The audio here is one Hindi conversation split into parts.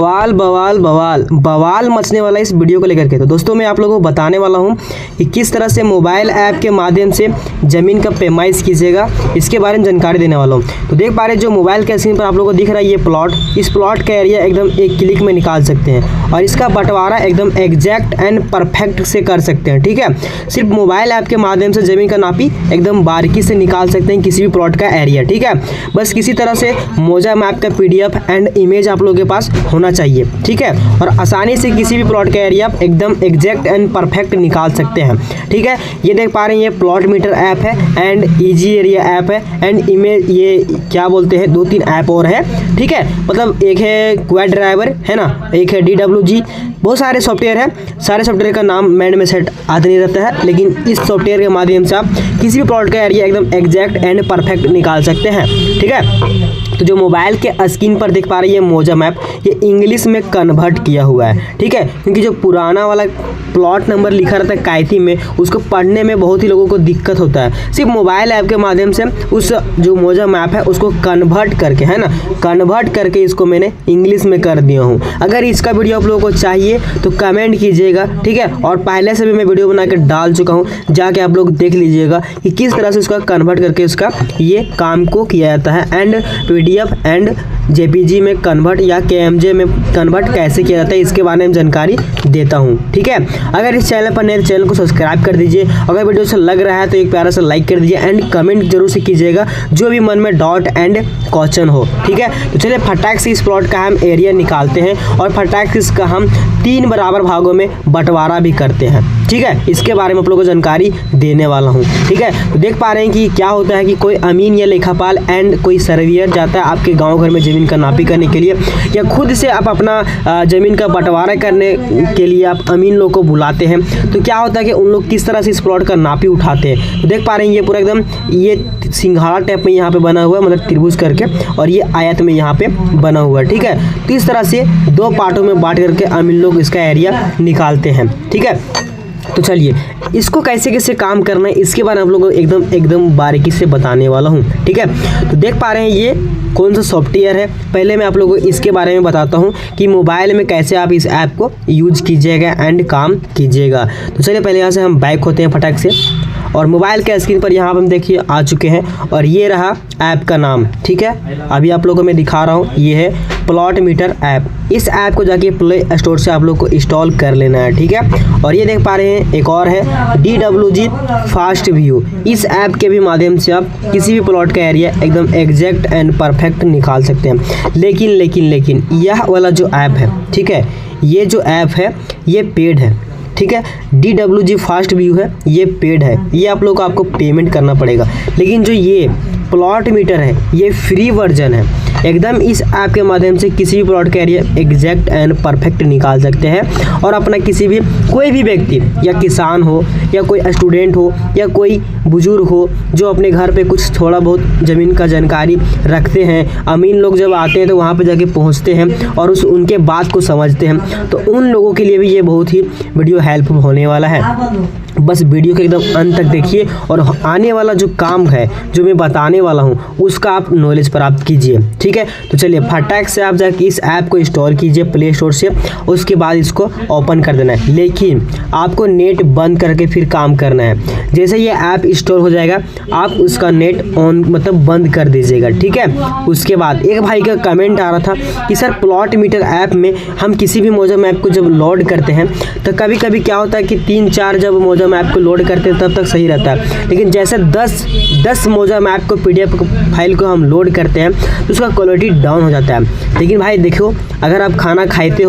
बवाल बवाल बवाल बवाल मचने वाला इस वीडियो को लेकर के। तो दोस्तों मैं आप लोगों को बताने वाला हूं कि किस तरह से मोबाइल ऐप के माध्यम से ज़मीन का पैमाइश कीजिएगा, इसके बारे में जानकारी देने वाला हूं। तो देख पा रहे जो मोबाइल के स्क्रीन पर आप लोगों को दिख रहा है ये प्लॉट, इस प्लॉट का एरिया एकदम एक क्लिक में निकाल सकते हैं और इसका बंटवारा एकदम एग्जैक्ट एंड परफेक्ट से कर सकते हैं। ठीक है, सिर्फ मोबाइल ऐप के माध्यम से ज़मीन का नापी एकदम बारीकी से निकाल सकते हैं किसी भी प्लॉट का एरिया। ठीक है, बस किसी तरह से मौजा मैप का PDF एंड इमेज आप लोगों के पास होना चाहिए। ठीक है, और आसानी से किसी भी प्लॉट का एरिया एकदम एग्जैक्ट एंड परफेक्ट निकाल सकते हैं। ठीक है, ये देख पा रहे हैं ये प्लॉट मीटर ऐप है एंड इजी एरिया ऐप है एंड इमेज ये क्या बोलते हैं 2-3 ऐप और है। ठीक है, मतलब एक है क्वाड ड्राइवर है ना, एक है DWG, बहुत सारे सॉफ्टवेयर है। सारे सॉफ्टवेयर का नाम मैंड में सेट याद नहीं रहता है, लेकिन इस सॉफ्टवेयर के माध्यम से आप किसी भी प्लॉट का एरिया एकदम एग्जैक्ट एंड परफेक्ट निकाल सकते हैं। ठीक है, तो जो मोबाइल के स्क्रीन पर देख पा रही है मौजा मैप, ये इंग्लिश में कन्वर्ट किया हुआ है। ठीक है, क्योंकि जो पुराना वाला प्लॉट नंबर लिखा रहता है कायती में, उसको पढ़ने में बहुत ही लोगों को दिक्कत होता है। सिर्फ मोबाइल ऐप के माध्यम से उस जो मौजा मैप है उसको कन्वर्ट करके, है ना, कन्वर्ट करके इसको मैंने इंग्लिश में कर दिया हूँ। अगर इसका वीडियो आप लोगों को चाहिए तो कमेंट कीजिएगा। ठीक है, और पहले से भी मैं वीडियो बना के डाल चुका हूँ, जाके आप लोग देख लीजिएगा कि किस तरह से उसका कन्वर्ट करके उसका ये काम को किया जाता है एंड PDF एंड JPG में कन्वर्ट या KMJ में कन्वर्ट कैसे किया जाता है इसके बारे में जानकारी देता हूँ। ठीक है, अगर इस चैनल पर नए तो चैनल को सब्सक्राइब कर दीजिए। अगर वीडियो अच्छा लग रहा है तो एक प्यारा सा लाइक कर दीजिए एंड कमेंट जरूर से कीजिएगा जो भी मन में डाउट एंड क्वेश्चन हो। ठीक है, तो चलिए फटाक से इस प्लॉट का हम एरिया निकालते हैं और फटाक से इसका हम 3 बराबर भागों में बंटवारा भी करते हैं। ठीक है, इसके बारे में आप लोगों को जानकारी देने वाला हूँ। ठीक है, तो देख पा रहे हैं कि क्या होता है कि कोई अमीन या लेखापाल एंड कोई सर्वेयर जाता है आपके गांव घर में ज़मीन का नापी करने के लिए, या खुद से आप अपना ज़मीन का बंटवारा करने के लिए आप अमीन लोग को बुलाते हैं। तो क्या होता है कि उन लोग किस तरह से इस प्लॉट का नापी उठाते हैं। तो देख पा रहे हैं ये पूरा एकदम ये सिंघाड़ा टाइप में यहाँ पे बना हुआ है, मतलब त्रिभुज करके, और ये आयत में यहाँ पे बना हुआ है। ठीक है, तो इस तरह से 2 पार्टों में बांट करके अमीन लोग इसका एरिया निकालते हैं। ठीक है, तो चलिए इसको कैसे कैसे काम करना है इसके बारे में आप लोगों को एकदम बारीकी से बताने वाला हूँ। ठीक है, तो देख पा रहे हैं ये कौन सा सॉफ्टवेयर है। पहले मैं आप लोगों को इसके बारे में बताता हूँ कि मोबाइल में कैसे आप इस ऐप को यूज कीजिएगा एंड काम कीजिएगा। तो चलिए पहले यहाँ से हम बैक होते हैं फटाक से, और मोबाइल के स्क्रीन पर यहाँ पर हम देखिए आ चुके हैं और ये रहा ऐप का नाम। ठीक है, अभी आप लोगों को मैं दिखा रहा हूँ, ये है प्लॉट मीटर ऐप। इस ऐप को जाके प्ले स्टोर से आप लोग को इंस्टॉल कर लेना है। ठीक है, और ये देख पा रहे हैं एक और है DWG फास्ट व्यू। इस ऐप के भी माध्यम से आप किसी भी प्लॉट का एरिया एकदम एग्जैक्ट एंड परफेक्ट निकाल सकते हैं। लेकिन यह वाला जो ऐप है, ठीक है, ये जो ऐप है ये पेड है। ठीक है, DWG फास्ट व्यू है, ये पेड है, ये आप लोग को आपको पेमेंट करना पड़ेगा। लेकिन जो ये प्लॉट मीटर है ये फ्री वर्जन है। एकदम इस ऐप के माध्यम से किसी भी प्लॉट का एरिया एग्जैक्ट एंड परफेक्ट निकाल सकते हैं और अपना किसी भी कोई भी व्यक्ति या किसान हो या कोई स्टूडेंट हो या कोई बुजुर्ग हो जो अपने घर पे कुछ थोड़ा बहुत ज़मीन का जानकारी रखते हैं, अमीन लोग जब आते हैं तो वहाँ पे जाके पहुँचते हैं और उनके बात को समझते हैं, तो उन लोगों के लिए भी ये बहुत ही वीडियो हेल्पफुल होने वाला है। बस वीडियो के एकदम अंत तक देखिए और आने वाला जो काम है जो मैं बताने वाला हूँ उसका आप नॉलेज प्राप्त कीजिए। ठीक है, तो चलिए फटाक से आप जाके इस ऐप को इंस्टॉल कीजिए प्ले स्टोर से, उसके बाद इसको ओपन कर देना है। लेकिन आपको नेट बंद करके फिर काम करना है। जैसे ये ऐप इंस्टॉल हो जाएगा आप उसका नेट ऑन मतलब बंद कर दीजिएगा। ठीक है, उसके बाद एक भाई का कमेंट आ रहा था कि सर प्लॉट मीटर ऐप में हम किसी भी मौजा मैप को जब लोड करते हैं तो कभी कभी क्या होता है कि 3-4 जब मौजा मैप को लोड करते हैं तब तक सही रहता है, लेकिन जैसे 10 मौजा मैप को PDF फाइल को हम लोड करते हैं तो उसका क्वालिटी डाउन हो जाता है। लेकिन भाई देखो, अगर आप खाना खाते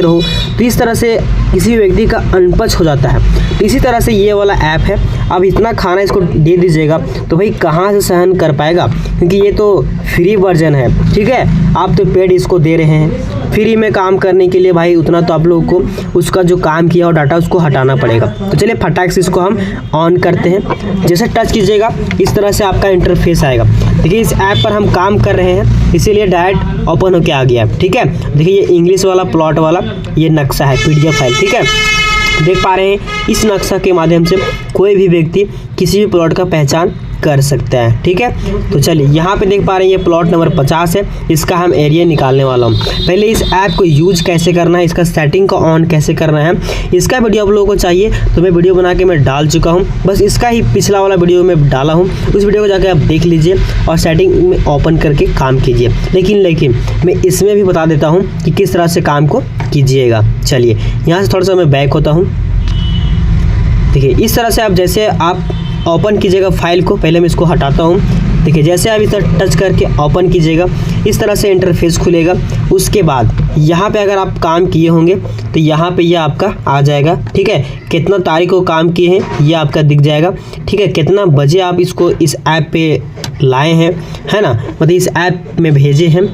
रहो तो इस तरह से किसी व्यक्ति का अनपच हो जाता है। तो इसी तरह से ये वाला ऐप है, अब इतना खाना इसको दे दीजिएगा तो भाई कहाँ से सहन कर पाएगा, क्योंकि ये तो फ्री वर्जन है। ठीक है, आप तो पेड इसको दे रहे हैं, फ्री में काम करने के लिए भाई उतना तो आप लोगों को उसका जो काम किया और डाटा उसको हटाना पड़ेगा। तो चलिए फटाक से इसको हम ऑन करते हैं। जैसे टच कीजिएगा इस तरह से आपका इंटरफेस आएगा। देखिए इस ऐप पर हम काम कर रहे हैं इसीलिए डायरेक्ट ओपन होके आ गया है। ठीक है, देखिए ये इंग्लिश वाला प्लॉट वाला ये नक्शा है PDF फाइल। ठीक है, देख पा रहे हैं इस नक्शा के माध्यम से कोई भी व्यक्ति किसी भी प्लॉट का पहचान कर सकते हैं। ठीक है, तो चलिए यहाँ पे देख पा रहे हैं ये प्लॉट नंबर 50 है, इसका हम एरिया निकालने वाला हूँ। पहले इस ऐप को यूज कैसे करना है, इसका सेटिंग को ऑन कैसे करना है, इसका वीडियो आप लोगों को चाहिए तो मैं वीडियो बना के मैं डाल चुका हूँ, बस इसका ही पिछला वाला वीडियो में डाला हूँ, उस वीडियो को जाकर आप देख लीजिए और सेटिंग में ओपन करके काम कीजिए। लेकिन मैं इसमें भी बता देता हूँ कि किस तरह से काम को कीजिएगा। चलिए यहाँ से थोड़ा सा मैं बैक होता हूँ। देखिए इस तरह से आप जैसे आप ओपन कीजिएगा फाइल को, पहले मैं इसको हटाता हूँ। देखिए जैसे आप इस तरह टच करके ओपन कीजिएगा इस तरह से इंटरफेस खुलेगा। उसके बाद यहाँ पे अगर आप काम किए होंगे तो यहाँ पे ये आपका आ जाएगा। ठीक है, कितना तारीख को काम किए हैं ये आपका दिख जाएगा। ठीक है, कितना बजे आप इसको इस ऐप पे लाए हैं, है ना, मतलब इस ऐप में भेजे हैं,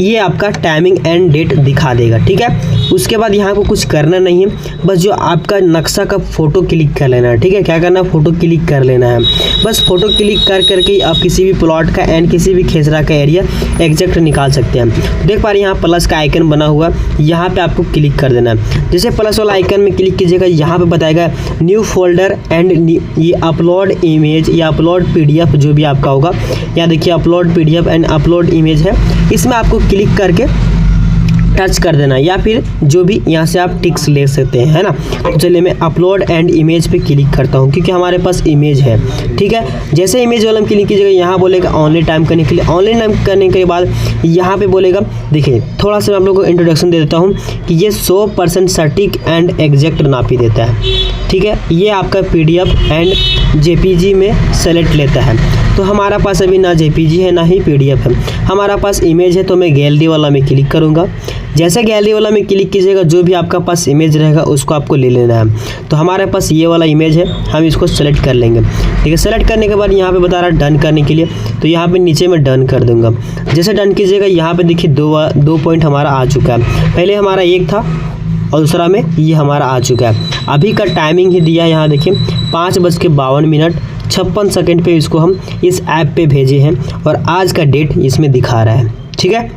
ये आपका टाइमिंग एंड डेट दिखा देगा। ठीक है, उसके बाद यहाँ को कुछ करना नहीं है, बस जो आपका नक्शा का फ़ोटो क्लिक कर लेना है। ठीक है, क्या करना है, फ़ोटो क्लिक कर लेना है। बस फ़ोटो क्लिक कर करके आप किसी भी प्लॉट का एंड किसी भी खेसरा का एरिया एग्जैक्ट निकाल सकते हैं। देख पा रहे हैं यहाँ प्लस का आइकन बना हुआ, यहाँ पे आपको क्लिक कर देना है। जैसे प्लस वाला आइकन में क्लिक कीजिएगा यहाँ पे बताएगा न्यू फोल्डर एंड ये अपलोड इमेज या अपलोड PDF जो भी आपका होगा, यहाँ देखिए upload PDF and upload image है, इसमें आपको क्लिक करके टच कर देना या फिर जो भी यहाँ से आप टिक्स ले सकते हैं, है ना। तो चलिए मैं अपलोड एंड इमेज पे क्लिक करता हूँ क्योंकि हमारे पास इमेज है। ठीक है, जैसे इमेज वाला हम क्लिक कीजिएगा यहाँ बोलेगा ऑनलाइन टाइम करने के लिए। ऑनलाइन टाइम करने के बाद यहाँ पे बोलेगा, देखिए थोड़ा सा मैं आप लोगों को इंट्रोडक्शन दे देता हूँ कि ये 100% सटीक एंड एग्जैक्ट नापी देता है। ठीक है, ये आपका PDF एंड JPG में सेलेक्ट लेता है। तो हमारा पास अभी ना JPG है ना ही PDF है, हमारा पास इमेज है। तो मैं गैलरी वाला में क्लिक करूँगा। जैसे गैलरी वाला में क्लिक कीजिएगा जो भी आपका पास इमेज रहेगा उसको आपको ले लेना है। तो हमारे पास ये वाला इमेज है, हम इसको सेलेक्ट कर लेंगे। ठीक है, सेलेक्ट करने के बाद यहाँ पे बता रहा है डन करने के लिए, तो यहाँ पे नीचे में डन कर दूंगा। जैसे डन कीजिएगा यहाँ पे देखिए दो पॉइंट हमारा आ चुका है। पहले हमारा एक था और दूसरा में ये हमारा आ चुका है। अभी का टाइमिंग ही दिया है यहाँ देखिए 5:52 पे इसको हम इस ऐप पे भेजे हैं और आज का डेट इसमें दिखा रहा है। ठीक है,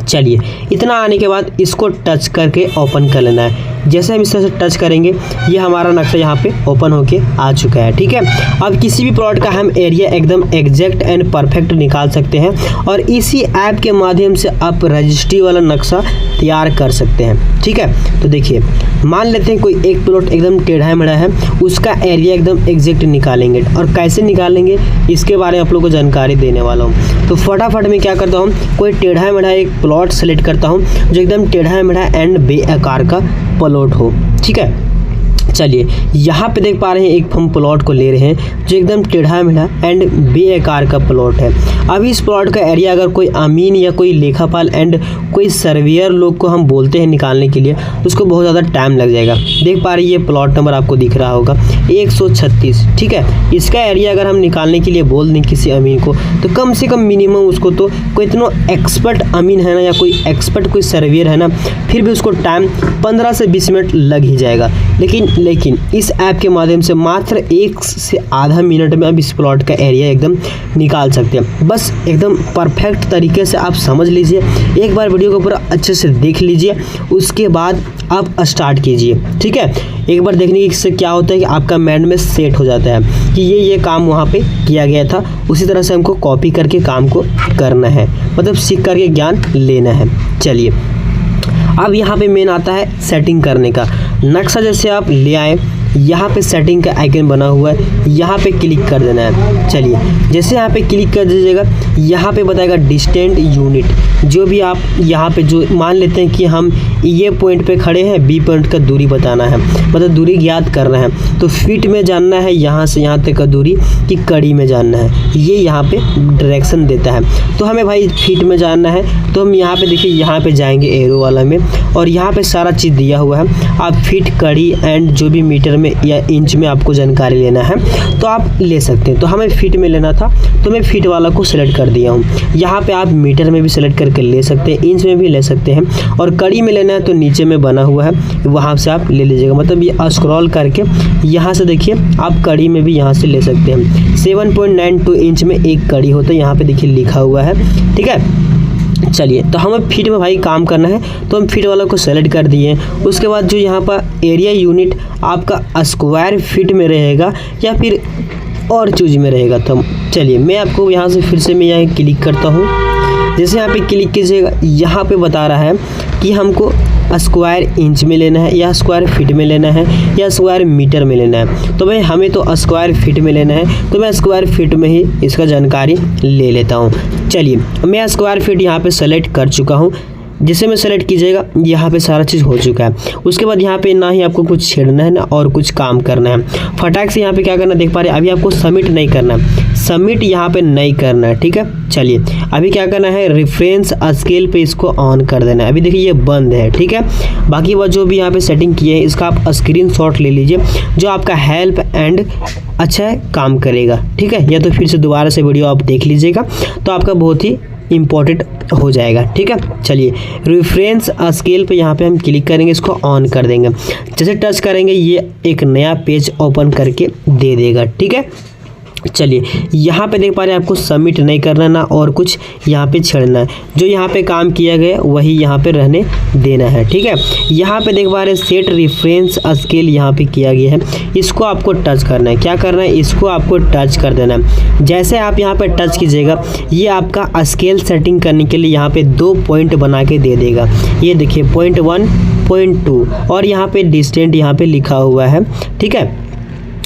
चलिए इतना आने के बाद इसको टच करके ओपन कर लेना है। जैसे हम इस तरह से टच करेंगे ये हमारा नक्शा यहाँ पे ओपन होके आ चुका है। ठीक है, अब किसी भी प्लॉट का हम एरिया एकदम एग्जैक्ट एंड परफेक्ट निकाल सकते हैं और इसी ऐप के माध्यम से आप रजिस्ट्री वाला नक्शा तैयार कर सकते हैं। ठीक है, तो देखिए मान लेते हैं कोई एक प्लॉट एकदम टेढ़ा मेढ़ा है, उसका एरिया एकदम एग्जैक्ट निकालेंगे और कैसे निकालेंगे इसके बारे में आप लोगों को जानकारी देने वाला हूँ। तो फटाफट मैं क्या करता हूँ, कोई टेढ़ा मेढ़ा एक प्लॉट सेलेक्ट करता हूँ जो एकदम टेढ़ा मेढ़ा एंड बेआकार का प्लॉट हो। ठीक है, चलिए यहाँ पे देख पा रहे हैं एक हम प्लॉट को ले रहे हैं जो एकदम टेढ़ा मेढ़ा एंड बेआकार का प्लॉट है। अभी इस प्लॉट का एरिया अगर कोई अमीन या कोई लेखापाल एंड कोई सर्वेयर लोग को हम बोलते हैं निकालने के लिए तो उसको बहुत ज़्यादा टाइम लग जाएगा। देख पा रहे हैं ये प्लॉट नंबर आपको दिख रहा होगा 136। ठीक है, इसका एरिया अगर हम निकालने के लिए बोल दें किसी अमीन को तो कम से कम मिनिमम उसको तो कोई इतना एक्सपर्ट अमीन है ना या कोई एक्सपर्ट कोई सर्वेयर है ना, फिर भी उसको टाइम 15 से 20 मिनट लग ही जाएगा। लेकिन इस ऐप के माध्यम से मात्र 1 से आधा मिनट में आप इस प्लॉट का एरिया एकदम निकाल सकते हैं। बस एकदम परफेक्ट तरीके से आप समझ लीजिए, एक बार वीडियो को पूरा अच्छे से देख लीजिए, उसके बाद आप स्टार्ट कीजिए। ठीक है, एक बार देखने से क्या होता है कि आपका माइंड में सेट हो जाता है कि ये काम वहाँ पे किया गया था, उसी तरह से हमको कॉपी करके काम को करना है, मतलब सीख करके ज्ञान लेना है। चलिए अब यहाँ पे मेन आता है सेटिंग करने का। नक्शा जैसे आप ले आए, यहाँ पे सेटिंग का आइकन बना हुआ है, यहाँ पे क्लिक कर देना है। चलिए जैसे यहाँ पे क्लिक कर दीजिएगा यहाँ पे बताएगा डिस्टेंट यूनिट, जो भी आप यहाँ पे जो मान लेते हैं कि हम ये पॉइंट पे खड़े हैं, बी पॉइंट का दूरी बताना है, मतलब दूरी ज्ञात करना है, तो फीट में जानना है यहाँ से यहाँ तक का दूरी कि कड़ी में जानना है, ये यहाँ पे डायरेक्शन देता है। तो हमें भाई फीट में जानना है तो हम यहाँ पे देखिए यहाँ पे जाएंगे एरो वाला में और यहाँ पे सारा चीज़ दिया हुआ है। आप फीट, कड़ी एंड जो भी मीटर में या इंच में आपको जानकारी लेना है तो आप ले सकते हैं। तो हमें फीट में लेना था तो मैं फीट वाला को सिलेक्ट कर दिया हूँ। यहाँ पे आप मीटर में भी सिलेक्ट करके ले सकते हैं, इंच में भी ले सकते हैं, और कड़ी में लेना है तो नीचे में बना हुआ है वहाँ से आप ले लीजिएगा। मतलब ये स्क्रॉल करके यहाँ से देखिए आप कड़ी में भी यहाँ से ले सकते हैं। 7.92 इंच में एक कड़ी होता है, यहाँ पे देखिए लिखा हुआ है। ठीक है, चलिए तो हमें फीट में भाई काम करना है तो हम फीट वाला को सेलेक्ट कर दिए। उसके बाद जो यहाँ पर एरिया यूनिट आपका स्क्वायर फीट में रहेगा या फिर और चूज में रहेगा। तो चलिए मैं आपको यहाँ से फिर से मैं यहाँ क्लिक करता हूँ। जैसे यहाँ पे क्लिक कीजिएगा, यहाँ पे बता रहा है कि हमको स्क्वायर इंच में लेना है या स्क्वायर फीट में लेना है या स्क्वायर मीटर में लेना है। तो भाई हमें तो स्क्वायर फीट में लेना है, तो मैं स्क्वायर फीट में ही इसका जानकारी ले लेता हूँ। चलिए मैं स्क्वायर फीट यहाँ पे सेलेक्ट कर चुका हूँ। जिसे मैं सेलेक्ट कीजिएगा, यहाँ पे सारा चीज़ हो चुका है। उसके बाद यहाँ पे ना ही आपको कुछ छेड़ना है ना और कुछ काम करना है। फटाक से यहाँ पे क्या करना देख पा रहे हैं, अभी आपको सबमिट नहीं करना है, सबमिट यहाँ पे नहीं करना है, ठीक है। चलिए अभी क्या करना है, रेफरेंस स्केल पे इसको ऑन कर देना है। अभी देखिए ये बंद है, ठीक है। बाकी वह जो भी यहाँ पे सेटिंग किए हैं इसका आप स्क्रीनशॉट ले लीजिए, जो आपका हेल्प एंड अच्छा काम करेगा, ठीक है। या तो फिर से दोबारा से वीडियो आप देख लीजिएगा तो आपका बहुत ही इम्पोर्टेंट हो जाएगा, ठीक है। चलिए रेफरेंस स्केल पे यहाँ पे हम क्लिक करेंगे, इसको ऑन कर देंगे। जैसे टच करेंगे ये एक नया पेज ओपन करके दे देगा, ठीक है। चलिए यहाँ पे देख पा रहे हैं, आपको सबमिट नहीं करना ना और कुछ यहाँ पे छेड़ना है। जो यहाँ पे काम किया गया वही यहाँ पे रहने देना है, ठीक है। यहाँ पे देख पा रहे हैं सेट रेफरेंस स्केल यहाँ पे किया गया है, इसको आपको टच करना है। क्या करना है, इसको आपको टच कर देना है। जैसे आप यहाँ पे टच कीजिएगा, ये आपका स्केल सेटिंग करने के लिए यहाँ पे 2 पॉइंट बना के दे देगा। ये देखिए पॉइंट 1, पॉइंट 2 और यहाँ पे डिस्टेंट यहाँ पे लिखा हुआ है, ठीक है,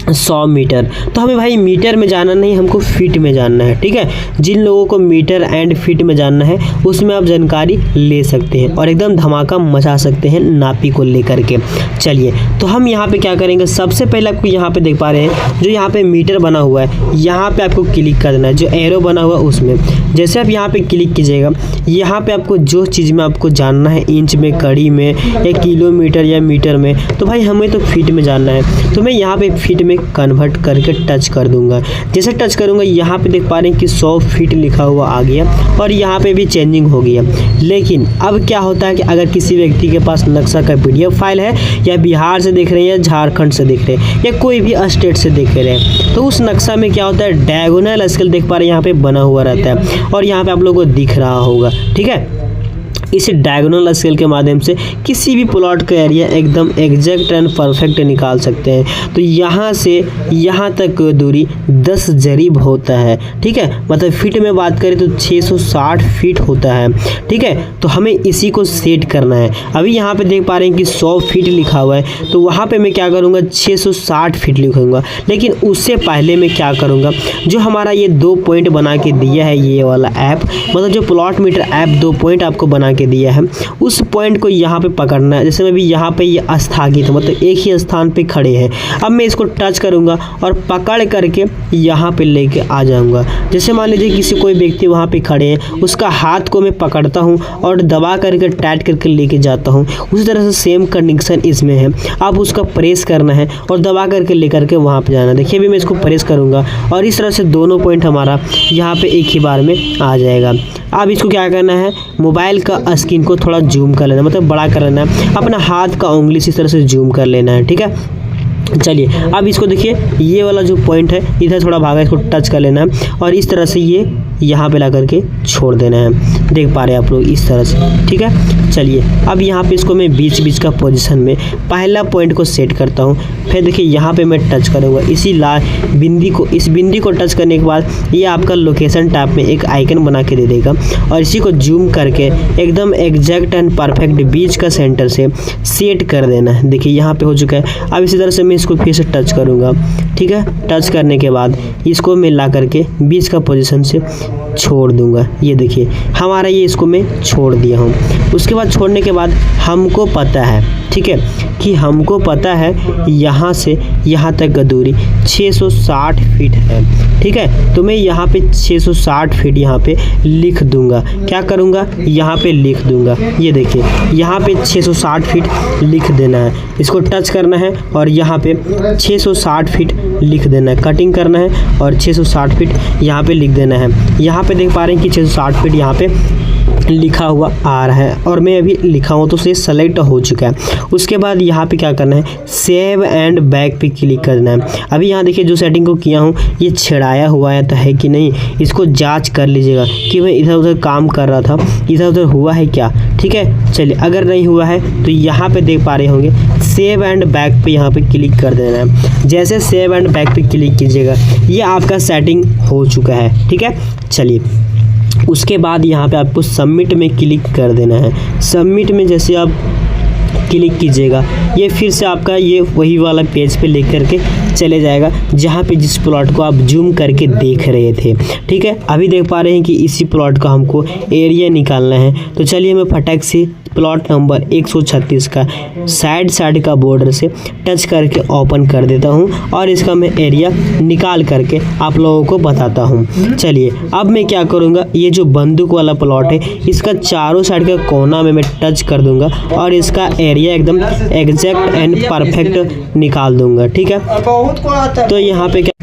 100 मीटर। तो हमें भाई मीटर में जाना नहीं, हमको फीट में जानना है, ठीक है। जिन लोगों को मीटर एंड फीट में जानना है उसमें आप जानकारी ले सकते हैं और एकदम धमाका मचा सकते हैं नापी को लेकर के। चलिए तो हम यहाँ पे क्या करेंगे, सबसे पहले आपको यहाँ पे देख पा रहे हैं जो यहाँ पे मीटर बना हुआ है, यहाँ पे आपको क्लिक कर देना है, जो एरो बना हुआ है उसमें। जैसे आप यहाँ पे क्लिक कीजिएगा, यहाँ पे आपको जो चीज़ में आपको जानना है, इंच में, कड़ी में या किलोमीटर या मीटर में, तो भाई हमें तो फीट में जानना है। तो मैं यहाँ पे फीट में कन्वर्ट करके टच कर दूंगा। जैसे टच करूंगा, यहाँ पे देख पा रहे हैं कि 100 फीट लिखा हुआ आ गया और यहाँ पे भी चेंजिंग हो गया। लेकिन अब क्या होता है कि अगर किसी व्यक्ति के पास नक्शा का PDF फाइल है, या बिहार से देख रहे हैं या झारखंड से देख रहे हैं या कोई भी स्टेट से देख रहे हैं, तो उस नक्शा में क्या होता है, डायगोनल स्केल देख पा रहे हैं यहाँ पे बना हुआ रहता है और यहाँ पे आप लोगों को दिख रहा होगा, ठीक है। इस डायगोनल स्केल के माध्यम से किसी भी प्लॉट का एरिया एकदम एग्जैक्ट एंड परफेक्ट निकाल सकते हैं। तो यहाँ से यहाँ तक दूरी 10 जरीब होता है, ठीक है। मतलब फीट में बात करें तो 660 फीट होता है, ठीक है। तो हमें इसी को सेट करना है। अभी यहाँ पे देख पा रहे हैं कि 100 फीट लिखा हुआ है, तो वहाँ पे मैं क्या करूँगा, 660 फीट लिखूँगा। लेकिन उससे पहले मैं क्या करूँगा, जो हमारा ये 2 पॉइंट बना के दिया है ये वाला ऐप, मतलब जो प्लॉट मीटर ऐप 2 पॉइंट आपको बना के दिया है, उस पॉइंट को यहाँ पे पकड़ना है। जैसे मैं भी यहाँ पे ये स्थगित, मतलब एक ही स्थान पे खड़े हैं। अब मैं इसको टच करूँगा और पकड़ करके यहाँ पे लेके आ जाऊँगा। जैसे मान लीजिए किसी कोई व्यक्ति वहाँ पे खड़े हैं, उसका हाथ को मैं पकड़ता हूँ और दबा करके टाइट करके लेके जाता हूँ। उसी तरह से सेम कंडीशन इसमें है, आप उसका प्रेस करना है और दबा करके लेकर के वहाँ पे जाना। देखिए अभी मैं इसको प्रेस करूँगा और इस तरह से दोनों पॉइंट हमारा यहाँ पे एक ही बार में आ जाएगा। अब इसको क्या करना है, मोबाइल का स्क्रीन को थोड़ा जूम कर लेना, मतलब बड़ा कर लेना है, अपना हाथ का उंगली इस तरह से जूम कर लेना है, ठीक है। चलिए अब इसको देखिए, ये वाला जो पॉइंट है इधर थोड़ा भागा, इसको टच कर लेना है और इस तरह से ये यहाँ पे ला करके छोड़ देना है। देख पा रहे हैं आप लोग इस तरह से, ठीक है। चलिए अब यहाँ पे इसको मैं बीच बीच का पोजीशन में पहला पॉइंट को सेट करता हूँ। फिर देखिए यहाँ पे मैं टच करूँगा, इसी इस बिंदी को टच करने के बाद ये आपका लोकेशन टैब में एक आइकन बना के दे देगा और इसी को जूम करके एकदम एग्जैक्ट एंड परफेक्ट बीच का सेंटर से सेट कर देना है। देखिए यहाँ पे हो चुका है। अब इसी तरह से मैं इसको फिर से टच करूँगा, ठीक है। टच करने के बाद इसको मैं ला करके बीच का पोजीशन से छोड़ दूंगा। ये देखिए हमारा ये इसको मैं छोड़ दिया हूँ। उसके बाद छोड़ने के बाद हमको पता है, ठीक है, कि हमको पता है यहाँ से यहाँ तक का दूरी 660 फीट है, ठीक है। तो मैं यहाँ पे 660 फीट यहाँ पे लिख दूंगा। क्या करूँगा, यहाँ पे लिख दूंगा। ये देखिए यहाँ पे 660 फीट लिख देना है, इसको टच करना है और यहाँ पे 660 फीट लिख देना है, कटिंग करना है और 660 फीट यहाँ पे लिख देना है। यहाँ पे देख पा रहे हैं कि 660 फीट यहाँ पे लिखा हुआ आ रहा है और मैं अभी लिखा हूँ तो ये सेलेक्ट हो चुका है। उसके बाद यहाँ पे क्या करना है, सेव एंड बैक पे क्लिक करना है। अभी यहाँ देखिए जो सेटिंग को किया हूँ ये छेड़ाया हुआ है तो है कि नहीं, इसको जांच कर लीजिएगा कि मैं इधर उधर काम कर रहा था, इधर उधर हुआ है क्या। ठीक है, चलिए अगर नहीं हुआ है तो यहाँ पे देख पा रहे होंगे सेव एंड बैक पे यहाँ पे क्लिक कर देना है। जैसे सेव एंड बैक पे क्लिक कीजिएगा ये आपका सेटिंग हो चुका है। ठीक है, चलिए उसके बाद यहाँ पे आपको सबमिट में क्लिक कर देना है। सबमिट में जैसे आप क्लिक कीजिएगा ये फिर से आपका ये वही वाला पेज पे लेकर के चले जाएगा जहाँ पे जिस प्लॉट को आप जूम करके देख रहे थे। ठीक है, अभी देख पा रहे हैं कि इसी प्लॉट का हमको एरिया निकालना है। तो चलिए मैं फटाक से प्लॉट नंबर 136 का साइड का बॉर्डर से टच करके ओपन कर देता हूँ और इसका मैं एरिया निकाल करके आप लोगों को बताता हूँ। चलिए अब मैं क्या करूँगा, ये जो बंदूक वाला प्लॉट है इसका चारों साइड का कोना में मैं टच कर दूंगा और इसका एरिया एकदम एग्जैक्ट एंड परफेक्ट निकाल दूंगा। ठीक है, तो यहाँ पे क्या,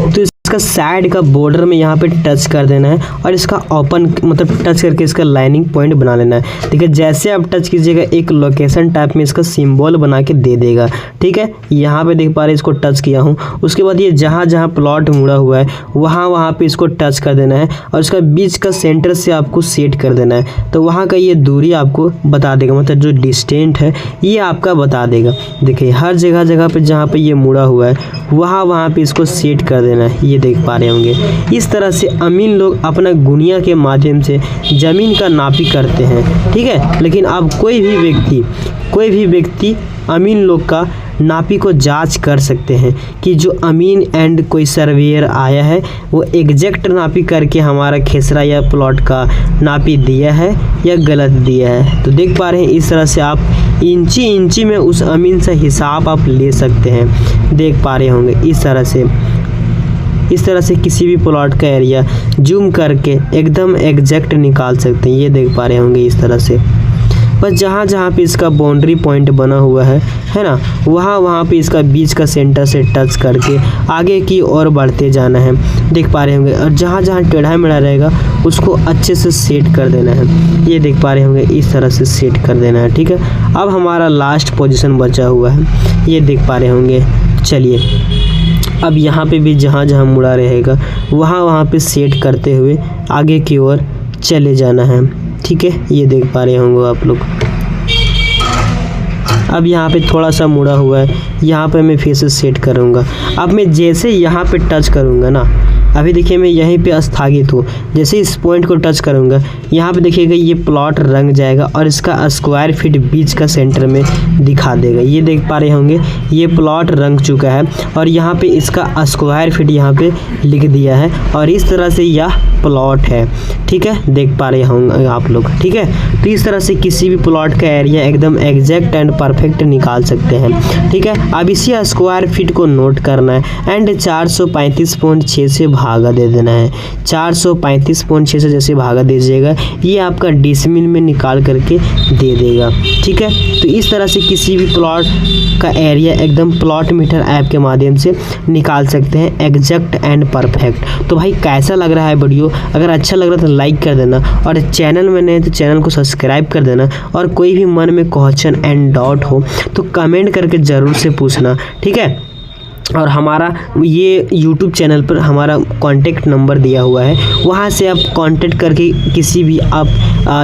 तो इसका साइड का बॉर्डर में यहाँ पे टच कर देना है और इसका ओपन मतलब टच करके इसका लाइनिंग पॉइंट बना लेना है। ठीक है, जैसे आप टच कीजिएगा एक लोकेशन टाइप में इसका सिंबल बना के दे देगा। ठीक है, यहाँ पे देख पा रहे हैं इसको टच किया हूँ। उसके बाद ये जहाँ जहाँ प्लॉट मुड़ा हुआ है वहाँ पे इसको टच कर देना है और इसका बीच का सेंटर से आपको सेट कर देना है। तो वहाँ का ये दूरी आपको बता देगा, मतलब जो डिस्टेंट है ये आपका बता देगा। देखिए हर जगह पे जहाँ पे ये मुड़ा हुआ है वहाँ पे इसको सेट कर देना है। ये देख पा रहे होंगे इस तरह से अमीन लोग अपना गुनिया के माध्यम से ज़मीन का नापी करते हैं। ठीक है, लेकिन अब कोई भी व्यक्ति अमीन लोग का नापी को जांच कर सकते हैं कि जो अमीन एंड कोई सर्वेयर आया है वो एग्जैक्ट नापी करके हमारा खेसरा या प्लॉट का नापी दिया है या गलत दिया है। तो देख पा रहे हैं इस तरह से आप इंची में उस अमीन से हिसाब आप ले सकते हैं। देख पा रहे होंगे इस तरह से किसी भी प्लॉट का एरिया जूम करके एकदम एग्जैक्ट निकाल सकते हैं। ये देख पा रहे होंगे इस तरह से, बस जहाँ पे इसका बाउंड्री पॉइंट बना हुआ है ना, वहाँ पे इसका बीच का सेंटर से टच करके आगे की ओर बढ़ते जाना है। देख पा रहे होंगे, और जहाँ टेढ़ा मेढ़ा रहेगा उसको अच्छे से सेट कर देना है। ये देख पा रहे होंगे इस तरह से सेट कर देना है। ठीक है, अब हमारा लास्ट पोजीशन बचा हुआ है, ये देख पा रहे होंगे। चलिए अब यहाँ पे भी जहाँ मुड़ा रहेगा वहाँ पे सेट करते हुए आगे की ओर चले जाना है। ठीक है, ये देख पा रहे होंगे आप लोग। अब यहाँ पे थोड़ा सा मुड़ा हुआ है, यहाँ पे मैं फिर से सेट करूँगा। अब मैं जैसे यहाँ पे टच करूँगा ना, अभी देखिए मैं यहीं पे स्थगित हूँ, जैसे इस पॉइंट को टच करूँगा यहाँ पे देखिएगा ये प्लॉट रंग जाएगा और इसका स्क्वायर फीट बीच का सेंटर में दिखा देगा। ये देख पा रहे होंगे ये प्लॉट रंग चुका है और यहाँ पे इसका स्क्वायर फीट यहाँ पे लिख दिया है और इस तरह से यह प्लॉट है। ठीक है, देख पा रहे होंगे आप लोग। ठीक है, तो इस तरह से किसी भी प्लॉट का एरिया एकदम एग्जैक्ट एंड परफेक्ट निकाल सकते हैं। ठीक है, अब इसी स्क्वायर फीट को नोट करना है एंड 435.6 से भागा दे देना है। 435.6 से जैसे भागा दीजिएगा ये आपका डिसमिल में निकाल करके दे देगा। ठीक है, तो इस तरह से किसी भी प्लॉट का एरिया एकदम प्लॉट मीटर ऐप के माध्यम से निकाल सकते हैं एग्जैक्ट एंड परफेक्ट। तो भाई कैसा लग रहा है वीडियो? अगर अच्छा लग रहा है तो लाइक कर देना और चैनल में नए तो चैनल को सब्सक्राइब कर देना और कोई भी मन में क्वेश्चन एंड डाउट हो तो कमेंट करके ज़रूर से पूछना। ठीक है, और हमारा ये YouTube चैनल पर हमारा कॉन्टेक्ट नंबर दिया हुआ है, वहाँ से आप कांटेक्ट करके किसी भी आप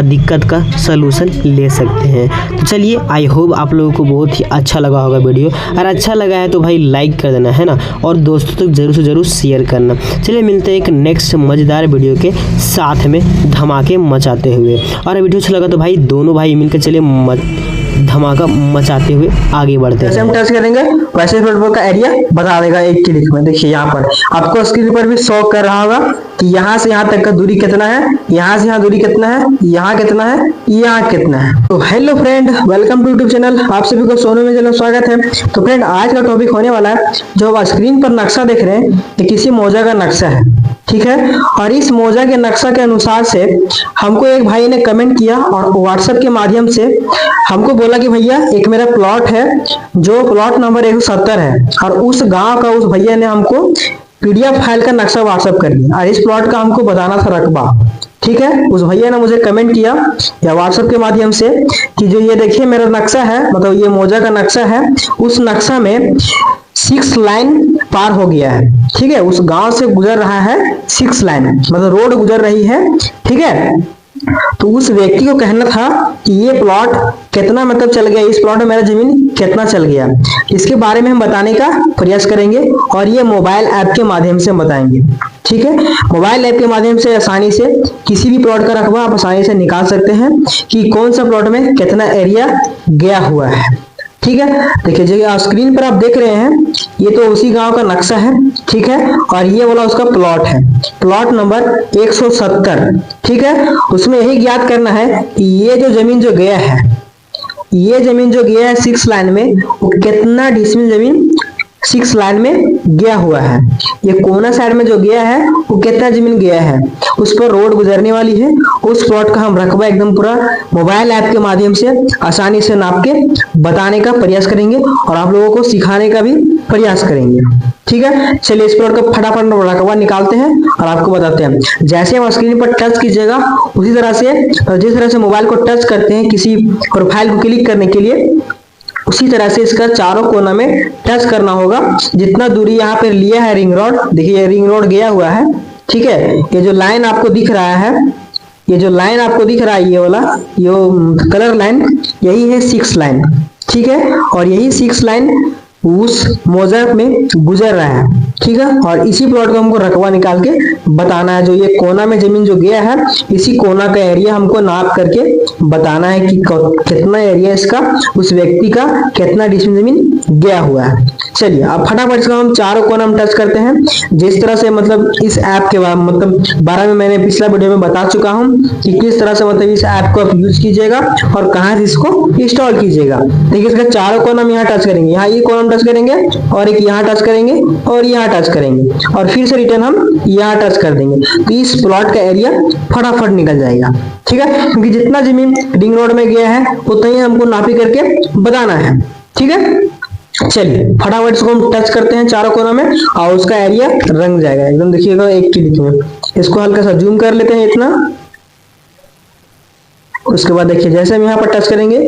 दिक्कत का सलूशन ले सकते हैं। तो चलिए आई होप आप लोगों को बहुत ही अच्छा लगा होगा वीडियो। अगर अच्छा लगा है तो भाई लाइक कर देना है ना, और दोस्तों तक ज़रूर से ज़रूर शेयर करना। चलिए मिलते हैं एक नेक्स्ट मज़ेदार वीडियो के साथ में धमाके मचाते हुए। और वीडियो अच्छा लगा तो भाई दोनों भाई मिलकर चलिए धमाका मचाते हुए आगे बढ़ते हैं। जैसे हम टच करेंगे वैसे फुटबॉल का एरिया बता देगा एक क्लिक में। देखिए यहाँ पर आपको स्क्रीन पर भी शो कर रहा होगा कि यहाँ से यहाँ तक का दूरी कितना है, यहाँ से यहाँ दूरी कितना है, यहाँ कितना है, यहाँ कितना है। तो hello friend, welcome to YouTube channel. आप सभी को सोनू में चैनल स्वागत है। तो फ्रेंड आज का टॉपिक होने वाला है, जो आप स्क्रीन पर नक्शा देख रहे हैं ये किसी मौजा का नक्शा है। ठीक है, और इस मौजा के नक्शा के अनुसार से हमको एक भाई ने कमेंट किया और व्हाट्सएप के माध्यम से हमको बोला कि भैया एक मेरा प्लॉट है जो प्लॉट नंबर 170 है, और उस गांव का उस भैया ने हमको PDF फाइल का नक्शा व्हाट्सएप कर दिया और इस प्लॉट का हमको बताना था रकबा। ठीक है, उस भैया ने मुझे कमेंट किया या व्हाट्सएप के माध्यम से कि जो ये देखिए मेरा नक्शा है, मतलब ये मोजा का नक्शा है, उस नक्शा में 6 लाइन पार हो गया है। ठीक है, उस गांव से गुजर रहा है 6 लाइन, मतलब रोड गुजर रही है। ठीक है, तो उस व्यक्ति को कहना था कि ये प्लॉट कितना मतलब चल गया, इस प्लॉट में मेरा जमीन कितना चल गया, इसके बारे में हम बताने का प्रयास करेंगे और ये मोबाइल ऐप के माध्यम से बताएंगे। ठीक है, मोबाइल ऐप के माध्यम से आसानी से किसी भी प्लॉट का रकबा आप आसानी से निकाल सकते हैं कि कौन सा प्लॉट में कितना एरिया गया हुआ है। ठीक है, देखिए जो स्क्रीन पर आप देख रहे हैं ये तो उसी गांव का नक्शा है। ठीक है, और ये वाला उसका प्लॉट है, प्लॉट नंबर 170। ठीक है, उसमें यही ज्ञात करना है कि ये जो जमीन जो गया है, ये जमीन जो गया है 6 लाइन में, वो कितना डिसमिल जमीन 6 लाइन में गया हुआ है। ये कोना साइड में जो गया है वो कितना जमीन गया है, उस पर रोड गुजरने वाली है। उस प्लॉट का हम रकबा एकदम पूरा मोबाइल ऐप के माध्यम से आसानी से नाप के बताने का प्रयास करेंगे और आप लोगों को सिखाने का भी प्रयास करेंगे। ठीक है, चलिए इस प्लॉट का फटाफट रकबा निकालते हैं और आपको बताते हैं। जैसे हम स्क्रीन पर टच कीजिएगा उसी तरह से, जिस तरह से मोबाइल को टच करते हैं किसी प्रोफाइल को क्लिक करने के लिए, उसी तरह से इसका चारों कोना में टच करना होगा। जितना दूरी यहाँ पे लिया है रिंग रोड, देखिए ये रिंग रोड गया हुआ है। ठीक है, ये जो लाइन आपको दिख रहा है, ये जो लाइन आपको दिख रहा है ये वाला, ये कलर लाइन, यही है 6 लाइन। ठीक है, और यही 6 लाइन उस मोजा में गुजर रहा है। ठीक है, और इसी प्लॉट का हमको रकबा निकाल के बताना है। जो ये कोना में जमीन जो गया है, इसी कोना का एरिया हमको नाप करके बताना है कि कितना एरिया इसका, उस व्यक्ति का कितना डिसमिल जमीन गया हुआ है। चलिए अब फटाफट इसका हम चारों कोना में टच करते हैं। जिस तरह से मतलब इस ऐप के बारे में मैंने पिछला वीडियो में बता चुका हूं कि किस तरह से मतलब इस ऐप को आप यूज कीजिएगा और कहां से इसको इंस्टॉल कीजिएगा। देखिए इसका चारों कोना में यहाँ टच करेंगे, यहाँ ये कोना टच करेंगे और एक यहाँ टच करेंगे और यहाँ टच करेंगे और फिर से रिटर्न हम यहाँ टच कर देंगे, तो इस प्लॉट का एरिया फटाफट निकल जाएगा। ठीक है, क्योंकि जितना जमीन रिंग रोड में गया है उतना ही हमको नापी करके बताना है। ठीक है, चलिए फटाफट इसको हम टच करते हैं चारों कोना में और उसका एरिया रंग जाएगा एकदम। देखिएगा एक क्लिक में, इसको हल्का सा जूम कर लेते हैं इतना। उसके बाद देखिए जैसे हम यहाँ पर टच करेंगे,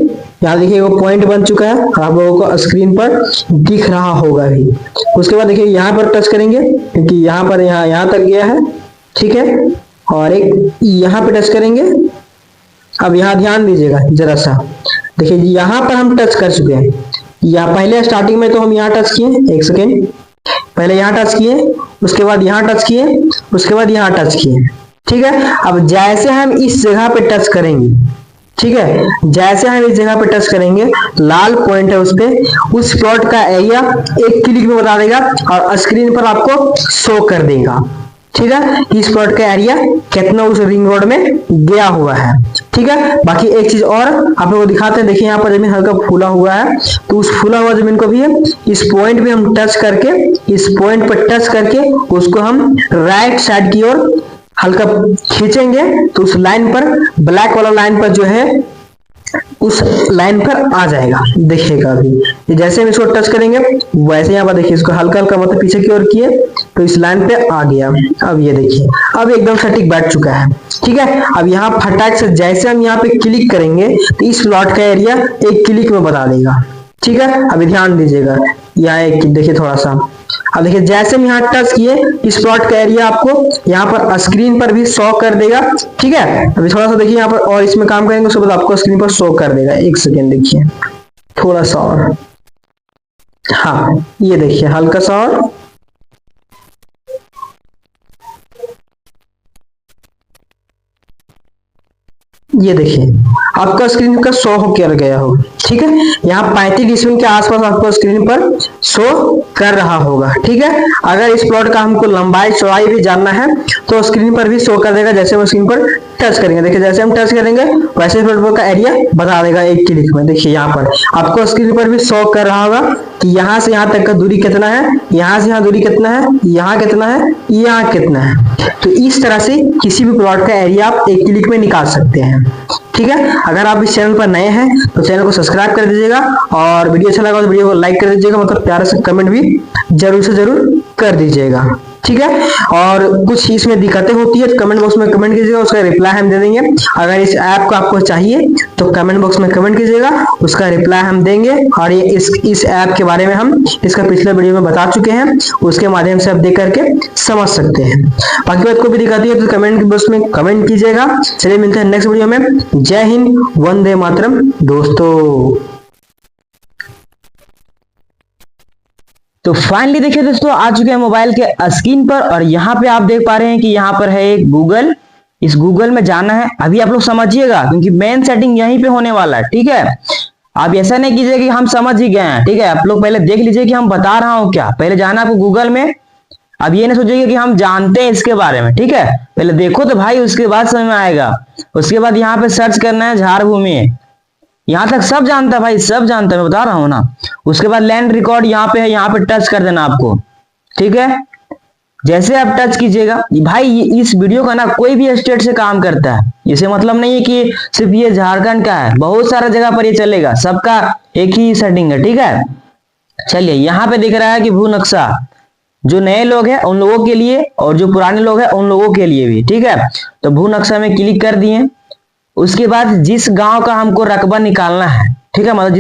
यहाँ देखिए वो पॉइंट बन चुका है, आप लोगों को स्क्रीन पर दिख रहा होगा भी। उसके बाद देखिए यहाँ पर टच करेंगे क्योंकि यहाँ पर यहाँ तक गया है। ठीक है, और एक यहाँ पे टच करेंगे। अब यहाँ ध्यान दीजिएगा जरा सा, देखिए यहाँ पर हम टच कर चुके हैं। या पहले स्टार्टिंग में तो हम यहाँ टच किए, एक सेकेंड, पहले यहाँ टच किए, उसके बाद यहाँ टच किए, उसके बाद यहाँ टच किए। ठीक है, अब जैसे हम इस जगह पे टच करेंगे, ठीक है, जैसे हम इस जगह पे टच करेंगे, लाल पॉइंट है उस पे, उस प्लॉट का एरिया एक क्लिक में बता देगा और स्क्रीन पर आपको शो कर देगा। ठीक है, इस प्लॉट का एरिया कितना उस रिंग रोड में गया हुआ है। ठीक है, बाकी एक चीज और आप लोगों को दिखाते हैं। देखिए यहाँ पर जमीन हल्का फूला हुआ है, तो उस फूला हुआ जमीन को भी इस पॉइंट पे हम टच करके, इस पॉइंट पर टच करके उसको हम राइट साइड की ओर हल्का खींचेंगे, तो उस लाइन पर, ब्लैक वाला लाइन पर जो है, उस लाइन पर आ जाएगा। देखिएगा अभी जैसे हम इसको टच करेंगे वैसे यहाँ पर देखिए इसको हल्का हल्का मतलब पीछे की ओर किए तो इस लाइन पे आ गया। अब ये देखिए अब एकदम सटीक बैठ चुका है। ठीक है, अब यहाँ फटाक से जैसे हम यहाँ पे क्लिक करेंगे तो इस प्लॉट का एरिया एक क्लिक में बता देगा। ठीक है, अभी ध्यान दीजिएगा, यहाँ एक देखिए थोड़ा सा, अब देखिए जैसे हम यहाँ टच किए इस प्लॉट का एरिया आपको यहाँ पर स्क्रीन पर भी शो कर देगा। ठीक है, अभी थोड़ा सा देखिए यहाँ पर और इसमें काम करेंगे उसके बाद आपको स्क्रीन पर शो कर देगा। एक सेकेंड देखिए थोड़ा सा और, हाँ ये देखिए हल्का सा और, ये देखिए आपका स्क्रीन का शो हो कर गया हो। ठीक है, यहाँ 35 डिसमिल के आसपास आपको स्क्रीन पर शो कर रहा होगा। ठीक है, अगर इस प्लॉट का हमको लंबाई चौड़ाई भी जानना है तो स्क्रीन पर भी शो कर देगा। जैसे हम स्क्रीन पर टच करेंगे, देखिए जैसे हम टच करेंगे वैसे इस प्लॉट का एरिया बता देगा एक क्लिक में। देखिए यहाँ पर आपको स्क्रीन पर भी शो कर रहा होगा कि यहाँ से यहाँ तक का दूरी कितना है, यहाँ से यहाँ दूरी कितना है, यहाँ कितना है, यहाँ कितना है। तो इस तरह से किसी भी प्लॉट का एरिया आप एक क्लिक में निकाल सकते हैं। ठीक है, अगर आप इस चैनल पर नए हैं तो चैनल को सब्सक्राइब कर दीजिएगा और वीडियो अच्छा लगा तो वीडियो को लाइक कर दीजिएगा, मतलब प्यारे से कमेंट भी जरूर से जरूर कर दीजिएगा। ठीक है। और कुछ इसमें दिक्कतें होती है तो कमेंट बॉक्स में कमेंट कीजिएगा, उसका रिप्लाई हम दे देंगे। अगर इस ऐप को आपको चाहिए तो कमेंट बॉक्स में कमेंट कीजिएगा, उसका रिप्लाई हम देंगे। और ये इस ऐप के बारे में हम इसका पिछले वीडियो में बता चुके हैं, उसके माध्यम से आप देख करके समझ सकते हैं। बाकी बात को भी दिखाती है तो कमेंट बॉक्स में कमेंट कीजिएगा। चलिए मिलते हैं नेक्स्ट वीडियो में। जय हिंद, वंदे मातरम दोस्तों। तो फाइनली देखिए दोस्तों, आ चुके हैं मोबाइल के स्क्रीन पर और यहाँ पे आप देख पा रहे हैं कि यहाँ पर है एक गूगल। इस गूगल में जाना है। अभी आप लोग समझिएगा क्योंकि मेन सेटिंग यहीं पे होने वाला है, ठीक है। आप ऐसा नहीं कीजिए कि हम समझ ही गए हैं, ठीक है। आप लोग पहले देख लीजिए कि हम बता रहा हूँ क्या। पहले जाना आपको गूगल में। अब ये नहीं सोचिएगा कि हम जानते हैं इसके बारे में, ठीक है। पहले देखो तो भाई, उसके बाद समझ में आएगा। उसके बाद यहाँ पे सर्च करना है झार भूमि। यहाँ तक सब जानता है भाई, सब जानता है, मैं बता रहा हूँ ना। उसके बाद लैंड रिकॉर्ड यहाँ पे है, यहाँ पे टच कर देना आपको, ठीक है। जैसे आप टच कीजिएगा भाई, इस वीडियो का ना कोई भी स्टेट से काम करता है। इसे मतलब नहीं है कि सिर्फ ये झारखंड का है, बहुत सारा जगह पर ये चलेगा। सबका एक ही सेटिंग है, ठीक है। चलिए, यहाँ पे दिख रहा है कि भू नक्शा, जो नए लोग हैं उन लोगों के लिए और जो पुराने लोग हैं उन लोगों के लिए भी, ठीक है। तो भू नक्शा में क्लिक कर दिए। उसके बाद जिस गांव का हमको रकबा निकालना है, ठीक है, मतलब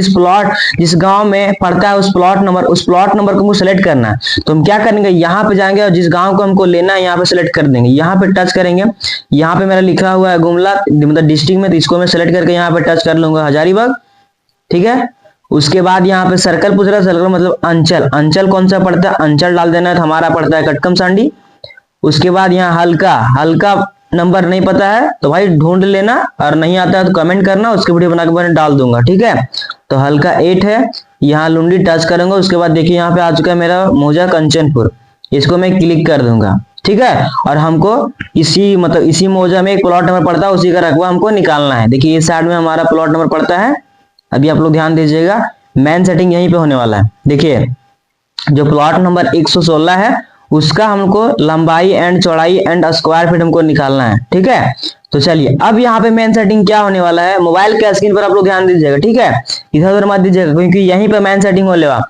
जिस गांव में पड़ता है उस प्लॉट नंबर को हमको सेलेक्ट करना है। तो हम क्या करेंगे, यहाँ पे जाएंगे और जिस गांव को हमको लेना है यहाँ पे सेलेक्ट कर देंगे। यहाँ पे टच करेंगे। यहाँ पे मेरा लिखा हुआ है गुमला, मतलब डिस्ट्रिक्ट में, तो इसको मैं सेलेक्ट करके यहाँ पे टच कर लूंगा हजारीबाग, ठीक है। उसके बाद यहाँ पे सर्कल पूछ रहा है, सर्कल मतलब अंचल कौन सा पड़ता है, अंचल डाल देना है। तो हमारा पड़ता है कटकम सांडी। उसके बाद यहाँ हल्का नंबर नहीं पता है तो भाई ढूंढ लेना, और नहीं आता है तो कमेंट करना, उसके वीडियो बना के मैंने डाल दूंगा, ठीक है। तो हल्का 8 है। यहाँ लुंडी टच करूंगा। उसके बाद देखिए यहाँ पे आ चुका है मेरा मौजा कंचनपुर। इसको मैं क्लिक कर दूंगा, ठीक है। और हमको इसी मौजा में एक प्लॉट नंबर पड़ता है, उसी का रकबा हमको निकालना है। देखिए इस साइड में हमारा प्लॉट नंबर पड़ता है। अभी आप लोग ध्यान दीजिएगा, मेन सेटिंग यहीं पे होने वाला है। देखिए जो प्लॉट नंबर 116 है उसका हमको लंबाई एंड चौड़ाई एंड स्क्वायर फीट हमको निकालना है, ठीक है। तो चलिए, अब यहाँ पे मेन सेटिंग क्या होने वाला है, मोबाइल के स्क्रीन पर आप लोग ध्यान दीजिएगा, ठीक है। इधर उधर मत दीजिएगा क्योंकि यहीं पे मेन सेटिंग होने वाला।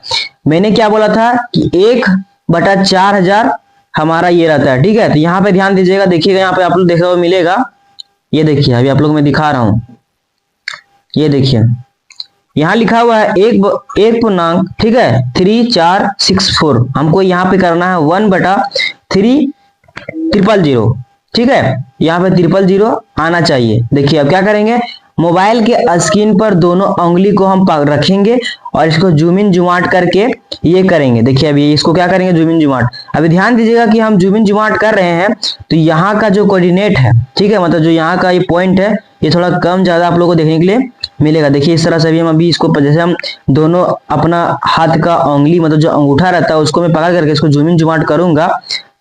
मैंने क्या बोला था कि 1/4000 हमारा ये रहता है, ठीक है। तो यहाँ पे ध्यान दीजिएगा, देखिएगा यहाँ पे आप लोग देखने को मिलेगा। ये देखिए, अभी आप लोग मैं दिखा रहा हूँ, ये देखिए यहाँ लिखा हुआ है 1 पूर्णांक, ठीक है, 3464। हमको यहाँ पे करना है 1/3000, ठीक है। यहाँ पे 000 आना चाहिए। देखिए अब क्या करेंगे, मोबाइल के स्क्रीन पर दोनों उंगली को हम रखेंगे और इसको जूम इन जूम आउट करके ये करेंगे। देखिए अभी इसको क्या करेंगे, जूम इन जूम आउट। अभी ध्यान दीजिएगा कि हम जूम इन जूम आउट कर रहे हैं तो यहाँ का जो कोऑर्डिनेट है, ठीक है, मतलब जो यहाँ का ये पॉइंट है, ये थोड़ा कम ज्यादा आप लोगों को देखने के लिए मिलेगा। देखिए इस तरह से भी हम अभी इसको, जैसे हम दोनों अपना हाथ का उंगली, मतलब जो अंगूठा रहता है उसको मैं पकड़ करके इसको जूम इन जूम आउट करूंगा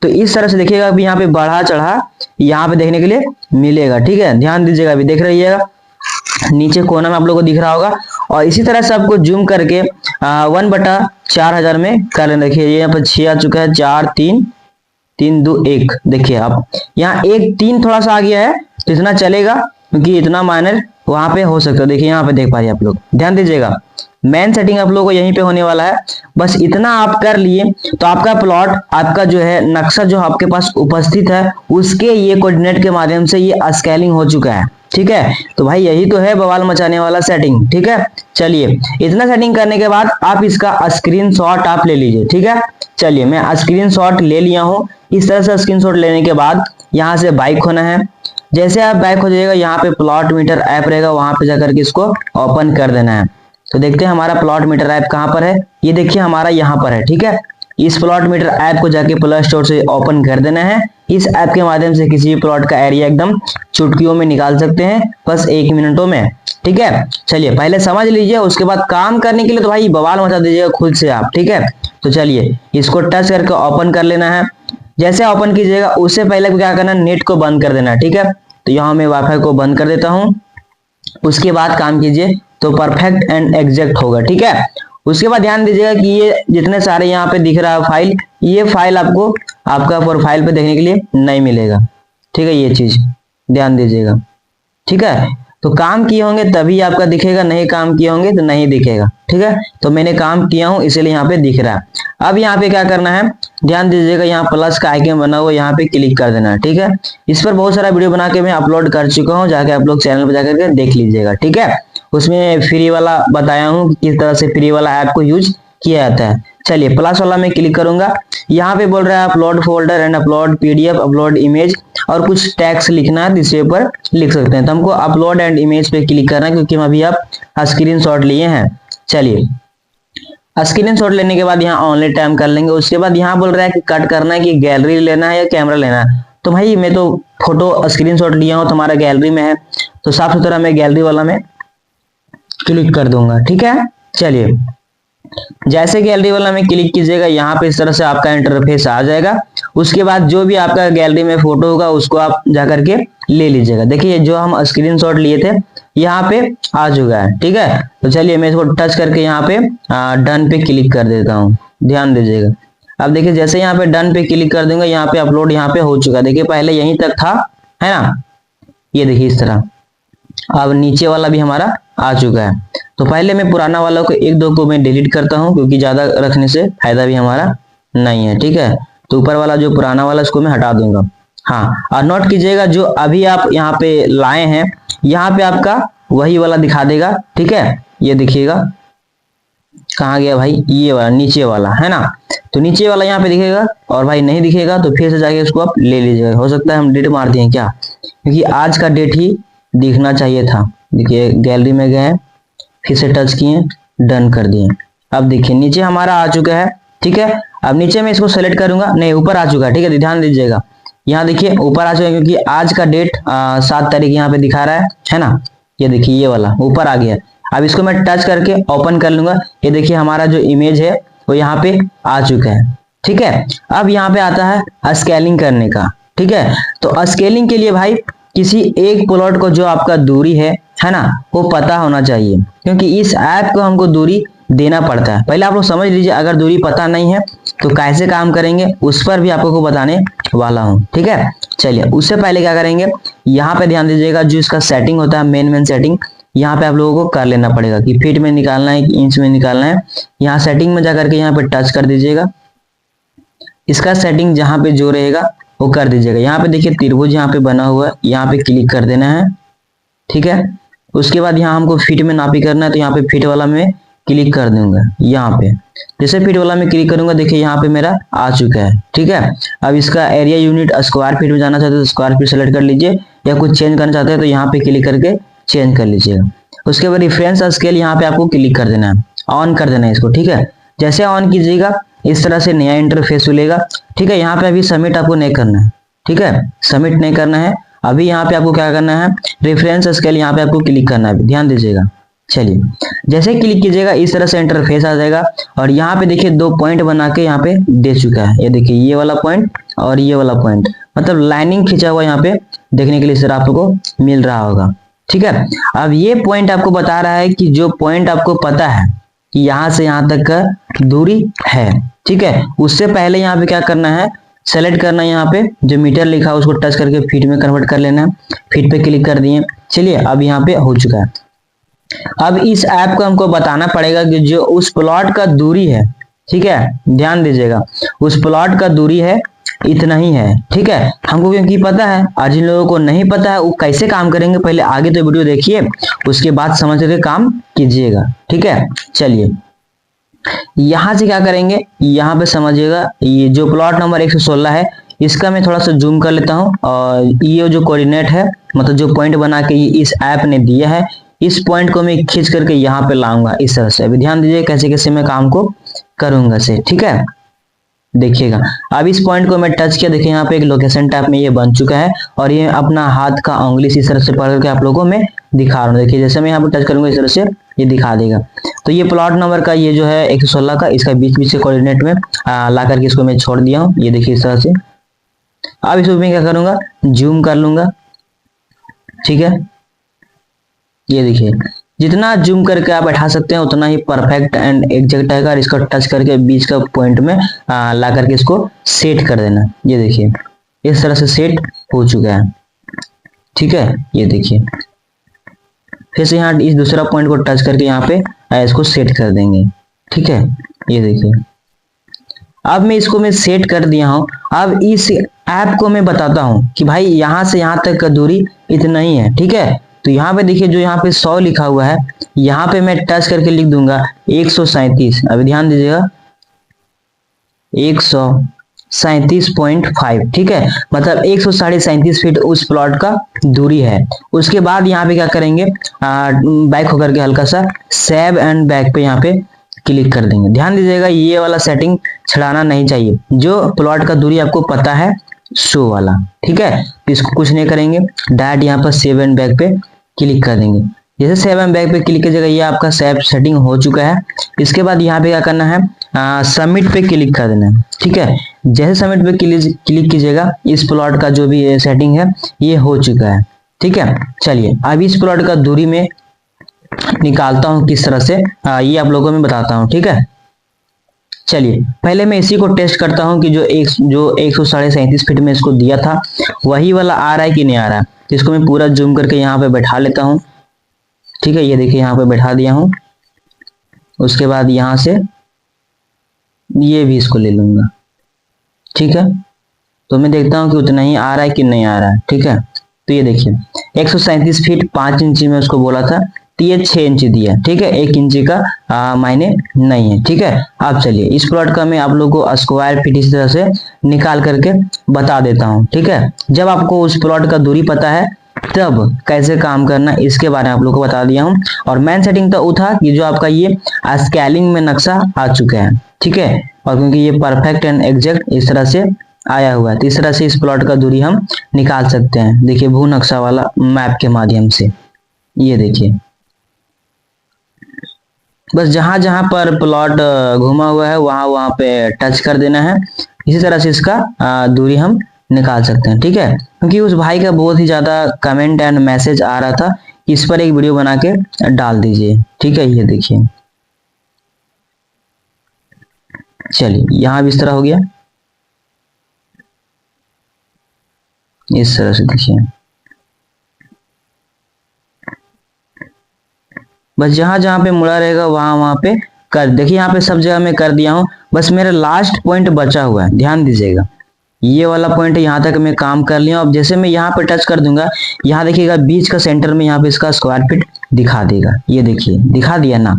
तो इस तरह से देखिएगा अभी यहाँ पे बढ़ा चढ़ा यहाँ पे देखने के लिए मिलेगा, ठीक है। ध्यान दीजिएगा, अभी देख रहिएगा नीचे कोना में आप लोगों को दिख रहा होगा। और इसी तरह से आपको जूम करके 1/4000 में कर लेना। देखिए ये यहाँ पर 6 आ चुका है, 4 3 3 2 1। देखिए आप यहाँ 1 3 थोड़ा सा आ गया है तो इतना चलेगा क्योंकि इतना माइनर वहां पे हो सकता है। देखिए यहाँ पे देख पा रहे आप लोग, ध्यान दीजिएगा मेन सेटिंग आप लोगों को यहीं पे होने वाला है। बस इतना आप कर लिए तो आपका प्लॉट, आपका जो है नक्शा जो आपके पास उपस्थित है उसके ये कोऑर्डिनेट के माध्यम से ये स्केलिंग हो चुका है, ठीक है। तो भाई यही तो है बवाल मचाने वाला सेटिंग, ठीक है। चलिए इतना सेटिंग करने के बाद आप इसका स्क्रीनशॉट आप ले लीजिए, ठीक है। चलिए मैं स्क्रीनशॉट ले लिया हूँ। इस तरह से स्क्रीनशॉट लेने के बाद यहाँ से बैक होना है। जैसे आप बैक हो जाएगा यहाँ पे प्लॉट मीटर ऐप रहेगा, वहां पे जाकर के इसको ओपन कर देना है। तो देखते हैं हमारा प्लॉट मीटर ऐप कहाँ पर है। ये देखिए हमारा यहाँ पर है, ठीक है। इस प्लॉट मीटर ऐप को जाके प्ले स्टोर से ओपन कर देना है। इस ऐप के माध्यम से किसी भी प्लॉट का एरिया एकदम चुटकियों में निकाल सकते हैं, बस 1 मिनटों में, ठीक है। चलिए पहले समझ लीजिए, उसके बाद काम करने के लिए तो भाई बवाल मचा दीजिएगा खुद से आप, ठीक है। तो चलिए इसको टच करके ओपन कर लेना है। जैसे ओपन कीजिएगा उससे पहले क्या करना है, नेट को बंद कर देना है, ठीक है। तो यहाँ मैं वाईफाई को बंद कर देता हूँ। उसके बाद काम कीजिए तो परफेक्ट एंड एग्जैक्ट होगा, ठीक है। उसके बाद ध्यान दीजिएगा कि ये जितने सारे यहाँ पे दिख रहा है फाइल, ये फाइल आपको आपका प्रोफाइल पे देखने के लिए नहीं मिलेगा, ठीक है। ये चीज ध्यान दीजिएगा, ठीक है। तो काम किए होंगे तभी आपका दिखेगा, नहीं काम किए होंगे तो नहीं दिखेगा। ठीक है, तो मैंने काम किया हूं इसीलिए यहाँ पे दिख रहा है। अब यहाँ पे क्या करना है, ध्यान दीजिएगा, यहाँ प्लस का आइकन बना हुआ, यहाँ पे क्लिक कर देना है। ठीक है, इस पर बहुत सारा वीडियो बना के मैं अपलोड कर चुका हूँ, जाके आप लोग चैनल पर जाकर के देख लीजिएगा। ठीक है, उसमें फ्री वाला बताया हूँ कि किस तरह से फ्री वाला ऐप को यूज किया जाता है। चलिए प्लस वाला में क्लिक करूंगा, यहाँ पे बोल रहा है upload folder and upload PDF, upload image और कुछ टैक्स लिखना है, इस पर लिख सकते हैं। तो हमको अपलोड एंड इमेज पे क्लिक करना है क्योंकि हम अभी आप स्क्रीनशॉट लिए हैं। चलिए स्क्रीनशॉट लेने के बाद यहाँ ऑनली टाइम कर लेंगे। उसके बाद यहाँ बोल रहा है कि कट करना है कि गैलरी लेना है या कैमरा लेना है। तो भाई मैं तो फोटो स्क्रीनशॉट लिया हूँ तो हमारा गैलरी में है, तो साफ सुथरा मैं गैलरी वाला में क्लिक कर दूंगा। ठीक है, चलिए जैसे गैलरी वाला में क्लिक कीजिएगा, यहाँ पे इस तरह से आपका इंटरफेस आ जाएगा। उसके बाद जो भी आपका गैलरी में फोटो होगा उसको आप जाकर के ले लीजिएगा। देखिए जो हम स्क्रीनशॉट लिए थे यहाँ पे आ चुका है। ठीक है, तो चलिए मैं इसको टच करके यहाँ पे डन पे क्लिक कर देता हूँ, ध्यान दीजिएगा। अब देखिए जैसे यहाँ पे डन पे क्लिक कर दूंगा, यहाँ पे अपलोड यहाँ पे हो चुका है। देखिए पहले यहीं तक था, है ना, ये देखिए इस तरह। अब नीचे वाला भी हमारा आ चुका है। तो पहले मैं पुराना वाला को एक दो को मैं डिलीट करता हूँ क्योंकि ज्यादा रखने से फायदा भी हमारा नहीं है। ठीक है, तो ऊपर वाला जो पुराना वाला इसको मैं हटा दूंगा। हाँ, और नोट कीजिएगा जो अभी आप यहाँ पे लाए हैं यहाँ पे आपका वही वाला दिखा देगा। ठीक है, ये देखिएगा कहाँ गया भाई, ये वाला नीचे वाला है ना, तो नीचे वाला यहाँ पे दिखेगा। और भाई नहीं दिखेगा तो फिर से जाके उसको आप ले लीजिएगा। हो सकता है हम डेट मार दिए क्या, क्योंकि आज का डेट ही दिखना चाहिए था। देखिए गैलरी में गए, फिर से टच किए, डन कर दिए। अब देखिए नीचे हमारा आ चुका है। ठीक है, अब नीचे में इसको सेलेक्ट करूंगा, नहीं ऊपर आ चुका है। ठीक है, ध्यान दीजिएगा, यहाँ देखिए ऊपर आ चुका है क्योंकि आज का डेट 7 तारीख यहाँ पे दिखा रहा है ना। ये देखिए ये वाला ऊपर आ गया। अब इसको मैं टच करके ओपन कर लूंगा, ये देखिए हमारा जो इमेज है वो यहाँ पे आ चुका है। ठीक है, अब यहाँ पे आता है स्केलिंग करने का। ठीक है, तो स्केलिंग के लिए भाई किसी एक प्लॉट को जो आपका दूरी है ना, वो पता होना चाहिए, क्योंकि इस ऐप को हमको दूरी देना पड़ता है। पहले आप लोग समझ लीजिए, अगर दूरी पता नहीं है तो कैसे काम करेंगे उस पर भी आपको को बताने वाला हूँ। ठीक है, चलिए उससे पहले क्या करेंगे, यहाँ पे ध्यान दीजिएगा, जो इसका सेटिंग होता है मेन सेटिंग, यहाँ पे आप लोगों को कर लेना पड़ेगा कि फीट में निकालना है कि इंच में निकालना है। यहाँ सेटिंग में जाकर के यहाँ पे टच कर दीजिएगा, इसका सेटिंग जहाँ पे जो रहेगा वो कर दीजिएगा। यहाँ पे देखिए त्रिभुज यहाँ पे बना हुआ है, यहाँ पे क्लिक कर देना है। ठीक है, उसके बाद यहाँ हमको फीट में नापी करना है, तो यहाँ पे फीट वाला में क्लिक कर दूंगा। यहाँ पे जैसे फीट वाला में क्लिक करूंगा, देखिए यहाँ पे मेरा आ चुका है। ठीक है, अब इसका एरिया यूनिट स्क्वायर फीट में जाना चाहते हैं तो स्क्वायर फीट सेलेक्ट कर लीजिए, या कुछ चेंज करना चाहते हैं तो यहाँ पे क्लिक करके चेंज कर लीजिएगा। उसके बाद रेफरेंस स्केल यहाँ पे आपको क्लिक कर देना है, ऑन कर देना है इसको। ठीक है, जैसे ऑन कीजिएगा इस तरह से नया इंटरफेस खुलेगा। ठीक है, यहाँ पे अभी सबमिट आपको नहीं करना है। ठीक है, सबमिट नहीं करना है अभी। यहाँ पे आपको क्या करना है, रेफरेंस स्केल यहाँ पे आपको क्लिक करना है, ध्यान दीजिएगा। चलिए जैसे क्लिक कीजिएगा इस तरह से इंटरफेस आ जाएगा, और यहाँ पे देखिए 2 पॉइंट बना के यहाँ पे दे चुका है। ये देखिए ये वाला पॉइंट और ये वाला पॉइंट, मतलब लाइनिंग खींचा हुआ यहाँ पे देखने के लिए इस तरह आपको मिल रहा होगा। ठीक है, अब ये पॉइंट आपको बता रहा है कि जो पॉइंट आपको पता है कि यहाँ से यहाँ तक का दूरी है। ठीक है, उससे पहले यहाँ पे क्या करना है, सेलेक्ट करना है, यहाँ पे जो मीटर लिखा है उसको टच करके फीट में कन्वर्ट कर लेना है। फीट पे क्लिक कर दिए। चलिए अब यहाँ पे हो चुका है। अब इस ऐप को हमको बताना पड़ेगा कि जो उस प्लॉट का दूरी है, ठीक है, ध्यान दीजिएगा, उस प्लॉट का दूरी है इतना ही है। ठीक है, हमको क्योंकि पता है, आज जिन लोगों को नहीं पता है वो कैसे काम करेंगे, पहले आगे तो वीडियो देखिए, उसके बाद समझ के काम कीजिएगा। ठीक है, चलिए यहां से क्या करेंगे, यहाँ पे समझिएगा, ये जो प्लॉट नंबर 116 है इसका मैं थोड़ा सा जूम कर लेता हूँ, और ये जो कोऑर्डिनेट है, मतलब जो पॉइंट बना के इस ऐप ने दिया है, इस पॉइंट को मैं खींच करके यहाँ पे लाऊंगा इस तरह से। अभी ध्यान दीजिए कैसे कैसे मैं काम को करूंगा से। ठीक है, देखिएगा अब इस पॉइंट को मैं टच किया, देखिए यहाँ पे एक लोकेशन टैब में ये बन चुका है, और ये अपना हाथ का उंगली इस तरह से पकड़ करके आप लोगों को मैं दिखा रहा हूँ। देखिए जैसे मैं यहाँ पे टच करूंगा इस तरह से ये दिखा देगा। तो ये प्लॉट नंबर का ये जो है 116 का, इसका बीच बीच से कोऑर्डिनेट में ला करके इसको मैं छोड़ दिया हूँ। ये देखिए इस तरह से। अब इसको मैं क्या करूंगा, जूम कर लूंगा। ठीक है, ये देखिए जितना जूम करके आप बैठा सकते हैं उतना ही परफेक्ट एंड एग्जैक्ट आएगा, और इसको टच करके बीच का पॉइंट में ला करके इसको सेट कर देना। ये देखिए इस तरह से सेट हो चुका है। ठीक है, ये देखिए फिर से यहाँ इस दूसरा पॉइंट को टच करके यहाँ पे इसको सेट कर देंगे। ठीक है, ये देखिए अब मैं सेट कर दिया हूँ। अब इस ऐप को मैं बताता हूँ कि भाई यहाँ से यहाँ तक का दूरी इतना ही है। ठीक है, तो यहाँ पे देखिए जो यहाँ पे 100 लिखा हुआ है, यहाँ पे मैं टच करके लिख दूंगा 137। अभी ध्यान दीजिएगा 137.5। ठीक है, मतलब 137 फीट उस प्लॉट का दूरी है। उसके बाद यहाँ पे क्या करेंगे, बैक होकर के हल्का सा सेव एंड बैक पे यहाँ पे क्लिक कर देंगे। ध्यान दीजिएगा ये वाला सेटिंग छड़ाना नहीं चाहिए, जो प्लॉट का दूरी आपको पता है शो वाला। ठीक है, तो इसको कुछ नहीं करेंगे, डायरेक्ट यहाँ पर सेव एंड बैक पे क्लिक कर देंगे। जैसे सेव एंड बैक पे क्लिक कीजिएगा ये आपका सेटिंग हो चुका है। इसके बाद यहाँ पे क्या करना है, सबमिट पे क्लिक कर देना है। ठीक है, जैसे सबमिट पे क्लिक कीजिएगा इस प्लॉट का जो भी सेटिंग है ये हो चुका है। ठीक है, चलिए अब इस प्लॉट का दूरी में निकालता हूँ किस तरह से, ये आप लोगों को मैं बताता हूँ। ठीक है, चलिए पहले मैं इसी को टेस्ट करता हूँ कि जो 137 फीट में इसको दिया था वही वाला आ रहा है कि नहीं आ रहा है। तो इसको मैं पूरा जूम करके यहाँ पे बैठा लेता हूँ। ठीक है, ये देखिए यहाँ पे बैठा दिया हूँ। उसके बाद यहाँ से ये भी इसको ले लूंगा। ठीक है, तो मैं देखता हूँ कि उतना ही आ रहा है कि नहीं आ रहा है। ठीक है, तो ये देखिए 137 फीट 5 इंची में उसको बोला था, तो ये 6 इंची दिया। ठीक है, 1 इंची का मायने नहीं है। ठीक है, अब चलिए इस प्लॉट का मैं आप लोगों को स्क्वायर फीट इस तरह से निकाल करके बता देता हूँ। ठीक है, जब आपको उस प्लॉट का दूरी पता है तब कैसे काम करना इसके बारे में आप लोगों को बता दिया हूँ। और मेन सेटिंग तो वो था कि जो आपका ये स्केलिंग में नक्शा आ चुका है। ठीक है, और क्योंकि ये परफेक्ट एंड एग्जैक्ट इस तरह से आया हुआ है, तो इस तरह से इस प्लॉट का दूरी हम निकाल सकते हैं। देखिए भू नक्शा वाला मैप के माध्यम से, ये देखिए बस जहां जहां पर प्लॉट घुमा हुआ है वहां पे टच कर देना है। इसी तरह से इसका दूरी हम निकाल सकते हैं। ठीक है, क्योंकि उस भाई का बहुत ही ज्यादा कमेंट एंड मैसेज आ रहा था कि इस पर एक वीडियो बना के डाल दीजिए। ठीक है, ये देखिए चलिए यहाँ भी इस तरह हो गया, इस तरह से देखिए बस जहां जहां पे मुड़ा रहेगा वहां पे कर। देखिए यहाँ पे सब जगह मैं कर दिया हूँ, बस मेरा लास्ट पॉइंट बचा हुआ है। ध्यान दीजिएगा ये वाला पॉइंट यहाँ तक मैं काम कर लिया। अब जैसे मैं यहाँ पे टच कर दूंगा, यहाँ देखिएगा बीच का सेंटर में यहाँ पे इसका स्क्वायर फीट दिखा देगा। ये देखिए दिखा दिया ना,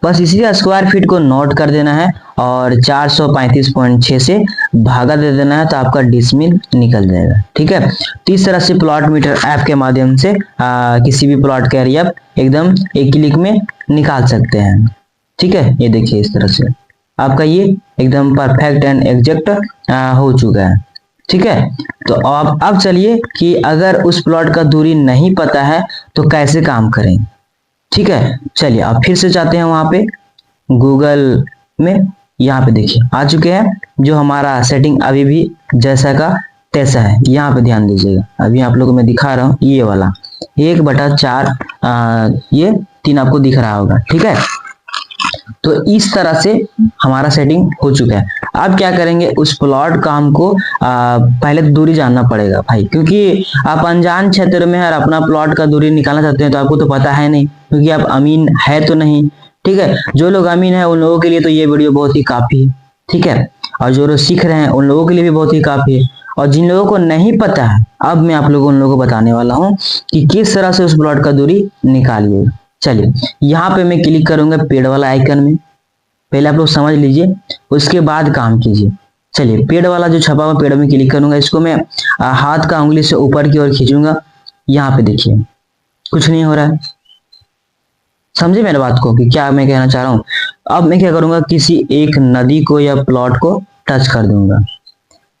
बस इसी स्क्वायर फीट को नोट कर देना है और 435.6 से भागा दे देना है, तो आपका डिसमिल निकल जाएगा। ठीक है, तो इस तरह से प्लॉट मीटर ऐप के माध्यम से किसी भी प्लॉट का एरिया एकदम एक क्लिक में निकाल सकते हैं। ठीक है, ये देखिए इस तरह से आपका ये एकदम परफेक्ट एंड एग्जैक्ट हो चुका है। ठीक है, तो अब चलिए कि अगर उस प्लॉट का दूरी नहीं पता है तो कैसे काम करें। ठीक है, चलिए अब फिर से जाते हैं वहां पे गूगल में। यहाँ पे देखिए आ चुके हैं, जो हमारा सेटिंग अभी भी जैसा का तैसा है। यहाँ पे ध्यान दीजिएगा, अभी आप लोगों को मैं दिखा रहा हूँ ये वाला 1/4 ये 3 आपको दिख रहा होगा। ठीक है, तो इस तरह से हमारा सेटिंग हो चुका है। अब क्या करेंगे, उस प्लॉट का हमको पहले तो दूरी जानना पड़ेगा भाई, क्योंकि आप अनजान क्षेत्र में और अपना प्लॉट का दूरी निकालना चाहते हैं तो आपको तो पता है नहीं, क्योंकि आप अमीन है तो नहीं। ठीक है, जो लोग अमीन है उन लोगों के लिए तो ये वीडियो बहुत ही काफी है। ठीक है, और जो लोग सीख रहे हैं उन लोगों के लिए भी बहुत ही काफी है। और जिन लोगों को नहीं पता है अब मैं आप लोगों उन लोगों को बताने वाला हूँ कि किस तरह से उस प्लॉट का दूरी निकालिए। चलिए यहाँ पे मैं क्लिक करूंगा पेड़ वाला आइकन में, पहले आप लोग समझ लीजिए उसके बाद काम कीजिए। चलिए पेड़ वाला जो छपा हुआ पेड़ में क्लिक करूंगा, इसको मैं हाथ का उंगली से ऊपर की ओर खींचूंगा। यहाँ पे देखिए कुछ नहीं हो रहा है, समझे मेरे बात को कि क्या मैं कहना चाह रहा हूँ। अब मैं क्या करूंगा, किसी एक नदी को या प्लॉट को टच कर दूंगा।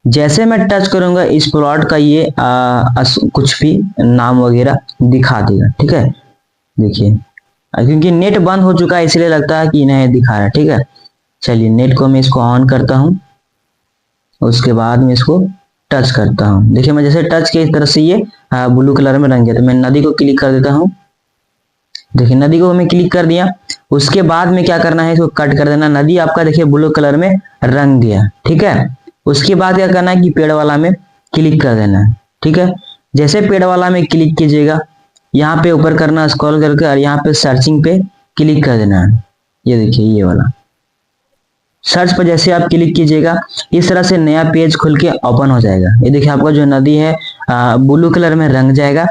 जैसे मैं टच करूंगा इस प्लॉट का ये कुछ भी नाम वगैरह दिखा देगा। ठीक है, देखिए क्योंकि नेट बंद हो चुका है इसलिए लगता है कि नहीं दिखा रहा है। ठीक है, चलिए नेट को मैं इसको ऑन करता हूँ, उसके बाद मैं इसको टच करता हूँ। देखिए मैं जैसे टच किया इस तरह से ये ब्लू कलर में रंग गया, तो मैं नदी को क्लिक कर देता हूँ। देखिए नदी को मैं क्लिक कर दिया, उसके बाद में क्या करना है, इसको कट कर देना। नदी आपका देखिए ब्लू कलर में रंग दिया। ठीक है, उसके बाद क्या करना है कि पेड़ वाला में क्लिक कर देना है। ठीक है, जैसे पेड़ वाला में क्लिक कीजिएगा यहाँ पे ऊपर करना स्क्रॉल करके और यहाँ पे सर्चिंग पे क्लिक कर देना है। ये देखिए ये वाला सर्च पर जैसे आप क्लिक कीजिएगा इस तरह से नया पेज खुल के ओपन हो जाएगा। ये देखिए आपका जो नदी है ब्लू कलर में रंग जाएगा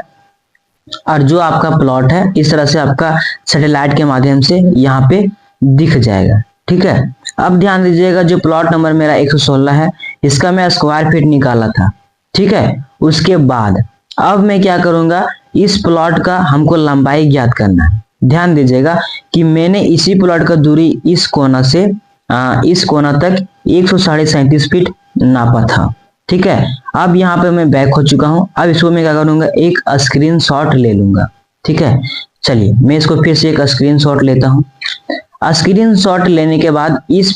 और जो आपका प्लॉट है इस तरह से आपका सैटेलाइट के माध्यम से यहाँ पे दिख जाएगा। ठीक है, अब ध्यान दीजिएगा जो प्लॉट नंबर मेरा 116 है इसका मैं स्क्वायर फीट निकाला था। ठीक है, उसके बाद अब मैं क्या करूंगा, इस प्लॉट का हमको लंबाई ज्ञात करना है। ध्यान दीजिएगा कि मैंने इसी प्लॉट का दूरी इस कोना से इस कोना तक 137 फीट नापा था। ठीक है, अब यहाँ पे मैं बैक हो चुका हूँ। अब इसको मैं क्या करूंगा, एक स्क्रीनशॉट ले लूंगा। ठीक है, चलिए मैं इसको फिर से एक स्क्रीनशॉट लेता हूँ। स्क्रीनशॉट लेने के बाद इस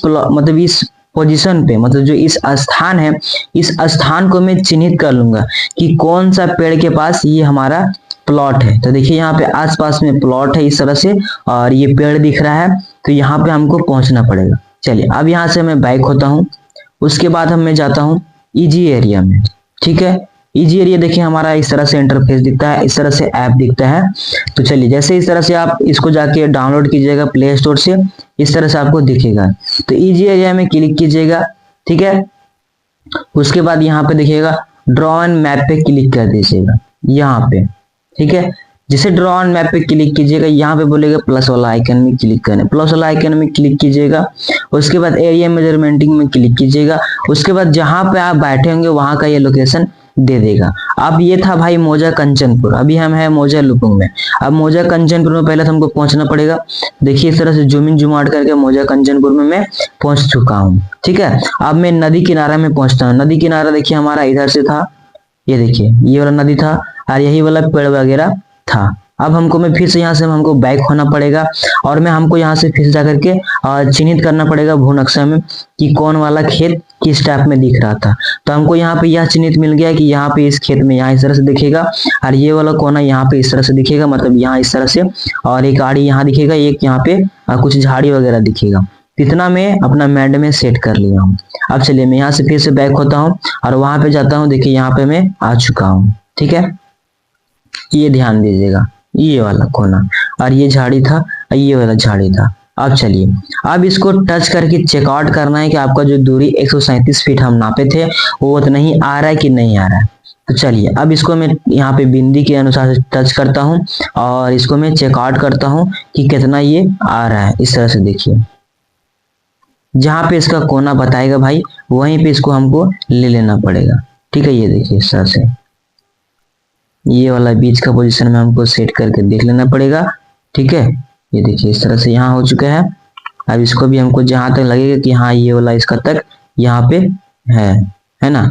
पोजीशन पे मतलब जो इस स्थान है इस स्थान को मैं चिन्हित कर लूंगा कि कौन सा पेड़ के पास ये हमारा प्लॉट है। तो देखिए यहाँ पे आसपास में प्लॉट है इस तरह से और ये पेड़ दिख रहा है, तो यहाँ पे हमको पहुंचना पड़ेगा। चलिए अब यहाँ से मैं बैक होता हूँ। उसके बाद मैं जाता हूँ इजी एरिया में। ठीक है, इजी एरिया देखिए हमारा इस तरह से इंटरफेस दिखता है, इस तरह से ऐप दिखता है। तो चलिए जैसे इस तरह से आप इसको जाके डाउनलोड कीजिएगा प्ले स्टोर से, इस तरह से आपको दिखेगा। तो इजी एरिया में क्लिक कीजिएगा। ठीक है, उसके बाद यहाँ पे देखिएगा ड्रॉ एंड मैप पे क्लिक कर दीजिएगा यहाँ पे। ठीक है, जिसे ड्रॉ ऑन मैप पे क्लिक कीजिएगा यहाँ पे बोलेगा प्लस वाला आइकन में क्लिक करना, प्लस वाला आइकन में क्लिक कीजिएगा। उसके बाद एरिया मेजरमेंटिंग में क्लिक कीजिएगा। उसके बाद जहां पे आप बैठे होंगे वहां का ये लोकेशन दे देगा। अब ये था भाई मौजा कंचनपुर, अभी हम है मौजा लुपुंग में। अब मौजा कंचनपुर में पहले तो हमको पहुंचना पड़ेगा। देखिए इस तरह से जूम इन जूम आउट करके मौजा कंचनपुर में मैं पहुंच चुका हूँ। ठीक है, अब मैं नदी किनारा में पहुंचता हूँ। नदी किनारा देखिए हमारा इधर से था, ये देखिए ये वाला नदी था और यही वाला पेड़ वगैरह था। अब मैं फिर से यहाँ से हमको बैक होना पड़ेगा और हमको यहाँ से फिर जा करके चिन्हित करना पड़ेगा भू नक्शा में कि कौन वाला खेत किस टाइप में दिख रहा था। तो हमको यहाँ पे यह चिन्हित मिल गया कि यहाँ पे इस खेत में यहाँ इस तरह से दिखेगा और ये वाला कोना यहाँ पे इस तरह से दिखेगा, मतलब यहाँ इस तरह से, और एक आड़ी यहाँ दिखेगा, एक यहाँ पे कुछ झाड़ी वगैरह दिखेगा। इतना मैं अपना मैड में सेट कर लिया हूँ। अब चलिए मैं यहाँ से फिर से बैक होता हूँ और वहां पे जाता हूँ। देखिए यहाँ पे मैं आ चुका हूँ। ठीक है, ये ध्यान दीजिएगा ये वाला कोना और ये झाड़ी था, ये वाला झाड़ी था। अब चलिए अब इसको टच करके चेकआउट करना है कि आपका जो दूरी 137 फीट हम नापे थे वो उतना ही आ रहा है कि नहीं आ रहा है। तो चलिए अब इसको मैं यहाँ पे बिंदी के अनुसार टच करता हूँ और इसको मैं चेकआउट करता हूँ कि कितना ये आ रहा है। इस तरह से देखिए जहाँ पे इसका कोना बताएगा भाई वहीं पे इसको हमको ले लेना पड़ेगा। ठीक है, ये देखिए इस तरह से ये वाला बीच का पोजीशन में हमको सेट करके देख लेना पड़ेगा। ठीक है, ये देखिए इस तरह से यहाँ हो चुका है। अब इसको भी हमको जहां तक लगेगा कि हाँ ये वाला इसका तक यहाँ पे है ना,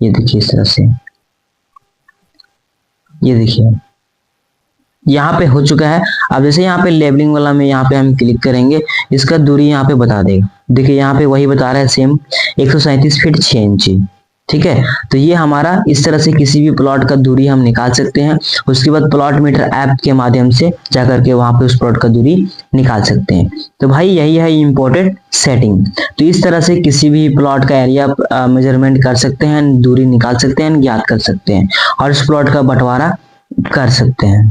ये देखिए इस तरह से, ये देखिए यहाँ पे हो चुका है। अब जैसे यहाँ पे लेबलिंग वाला में यहाँ पे हम क्लिक करेंगे इसका दूरी यहाँ पे बता देगा। देखिए यहाँ पे वही बता रहा है सेम 137 फीट 6 इंची। ठीक है, तो ये हमारा इस तरह से किसी भी प्लॉट का दूरी हम निकाल सकते हैं। उसके बाद प्लॉट मीटर ऐप के माध्यम से जाकर के वहां पे उस प्लॉट का दूरी निकाल सकते हैं। तो भाई यही है इम्पोर्टेंट सेटिंग। तो इस तरह से किसी भी प्लॉट का एरिया मेजरमेंट कर सकते हैं, दूरी निकाल सकते हैं, ज्ञात कर सकते हैं और उस प्लॉट का बंटवारा कर सकते हैं।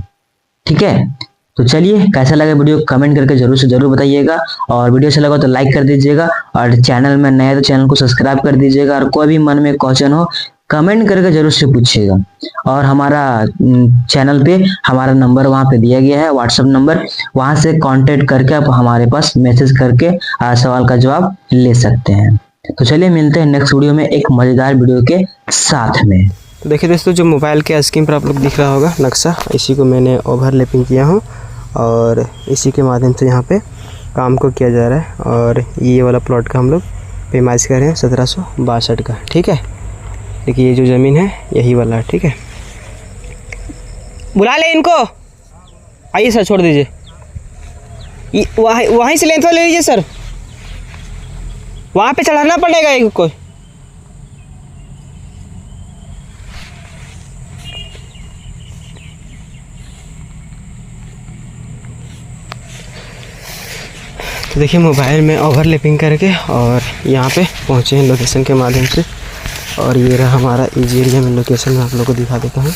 ठीक है, तो चलिए कैसा लगा वीडियो कमेंट करके जरूर से जरूर बताइएगा और वीडियो अच्छा लगा तो लाइक कर दीजिएगा और चैनल में नए तो चैनल को सब्सक्राइब कर दीजिएगा और कोई भी मन में क्वेश्चन हो कमेंट करके जरूर से पूछिएगा। और हमारा चैनल पे हमारा नंबर वहां पे दिया गया है व्हाट्सएप नंबर, वहां से कांटेक्ट करके आप हमारे पास मैसेज करके सवाल का जवाब ले सकते हैं। तो चलिए मिलते हैं नेक्स्ट वीडियो में एक मजेदार वीडियो के साथ में। तो देखिए दोस्तों जो मोबाइल के स्क्रीन पर आप लोग दिख रहा होगा नक्शा, इसी को मैंने ओवरलैपिंग किया हूँ और इसी के माध्यम से यहाँ पे काम को किया जा रहा है। और ये वाला प्लॉट का हम लोग पेमाइश कर रहे हैं 1762 का। ठीक है, देखिए ये जो ज़मीन है यही वाला है। ठीक है, बुला ले इनको, आइए सर छोड़ दीजिए, वहीं से लेंथ ले लीजिए सर, वहाँ पे चढ़ाना पड़ेगा एक को। तो देखिए मोबाइल में ओवरलैपिंग करके और यहाँ पे पहुँचे हैं लोकेशन के माध्यम से। और ये रहा हमारा इजी एरिया में लोकेशन, मैं आप लोगों को दिखा देता हूँ।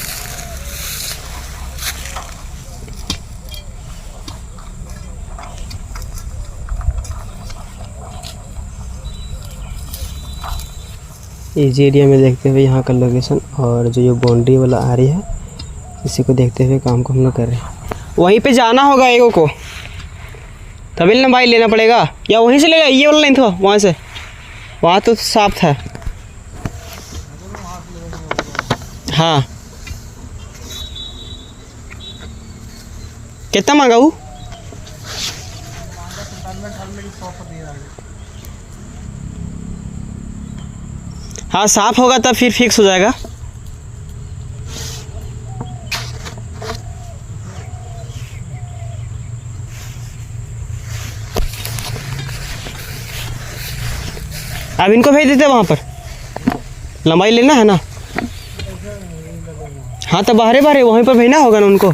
इस एरिया में देखते हुए यहाँ का लोकेशन और जो ये बाउंड्री वाला आ रही है इसी को देखते हुए काम को हम लोग कर रहे हैं। वहीं पे जाना होगा एगो को, तभी ना भाई लेना पड़ेगा, या वहीं से लेगा? ये वाला नहीं था वहाँ से, वहाँ तो साफ था। हाँ कितना मांगा वो? हाँ साफ होगा तब फिर फिक्स हो जाएगा। अब इनको भेज देते वहाँ पर, लंबाई लेना है ना? हाँ तो बाहरे बाहरे वहीं पर भेजना होगा ना उनको,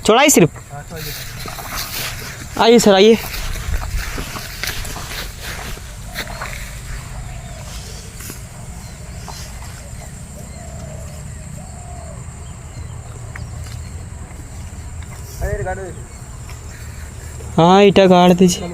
चौड़ाई सिर्फ। आइए सर आइए। हाँ ईटा गाड़ दीजिए।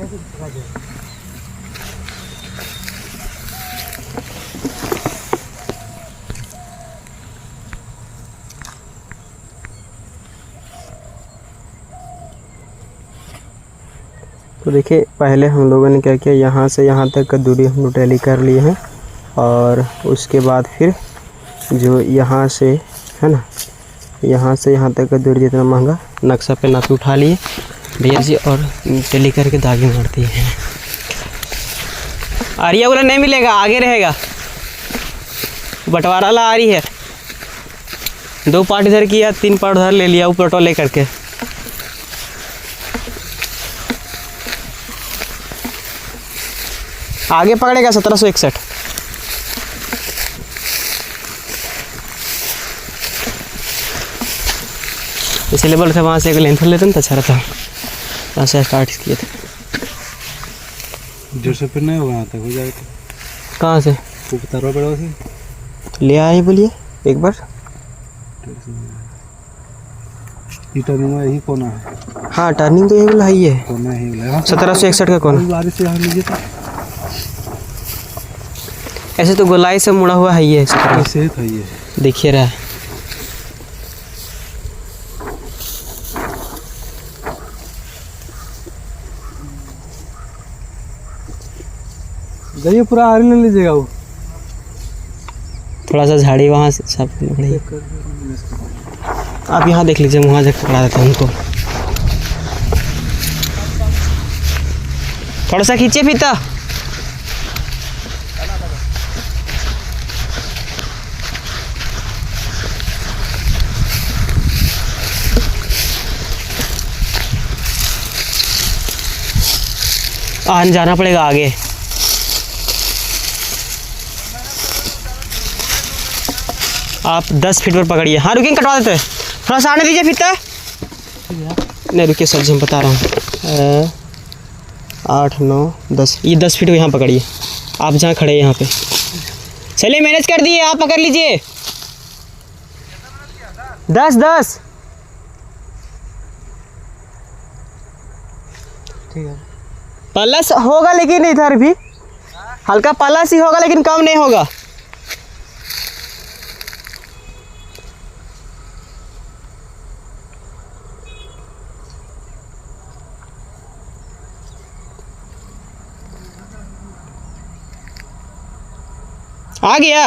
तो देखिए पहले हम लोगों ने क्या किया, यहाँ से यहाँ तक का दूरी हम लोग टैली कर लिए हैं और उसके बाद फिर जो यहाँ से है ना, यहाँ से यहाँ तक का दूरी जितना महंगा नक्शा पे नापी उठा लिए भैया जी और टैली करके दागे मार दिए हैं। आरिया वाला नहीं मिलेगा, आगे रहेगा, बंटवारा ला आ रही है। 2 पार्ट इधर किया, 3 पार्ट उधर ले लिया, ऊपर ले करके। आगे पकड़ेगा 1761। इसलिए बोल थे वहाँ से एक लेंथ लेते तो अच्छा रहता, वहाँ से स्टार्ट किए थे। जोर से फिर नहीं होगा, यहाँ तक हो जाएगा। कहाँ से उतारवा पड़ेगा से ले आए बोलिए एक बार। टर्निंग में यही कोना है। हाँ टर्निंग तो यही वाला ही है, कोना ही वाला 1761 का कोना। बारिश से यहाँ लीजिए तो ऐसे तो गोलाई से मुड़ा हुआ है ये, ऐसे था ये, देखिए रहा है। जाइए पूरा आरी ले लीजिएगा। वो थोड़ा सा झाड़ी वहाँ से साफ करना पड़ेगा। आप यहाँ देख लीजिए, वहाँ जाकर पकड़ा देता हूँ उनको। थोड़ा सा खींचे फीता। आन जाना पड़ेगा आगे। आप 10 फीट पर पकड़िए। हाँ रुकिए, कटवा देते हैं, थोड़ा सा आने दीजिए फीता। नहीं रुकिए सर जी, मैं बता रहा हूँ। 8 9 10, ये 10 फीट को यहाँ पकड़िए। आप जहाँ खड़े हैं यहाँ पे। चलिए मैनेज कर दिए, आप पकड़ लीजिए। 10 ठीक है। प्लस होगा लेकिन इधर भी हल्का प्लस ही होगा, लेकिन कम नहीं होगा। आ गया।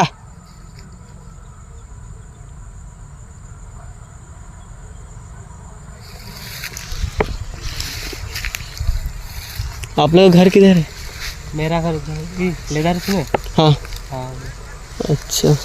आप लोग घर किधर है? मेरा घर लेदर इसमें। हाँ हाँ अच्छा।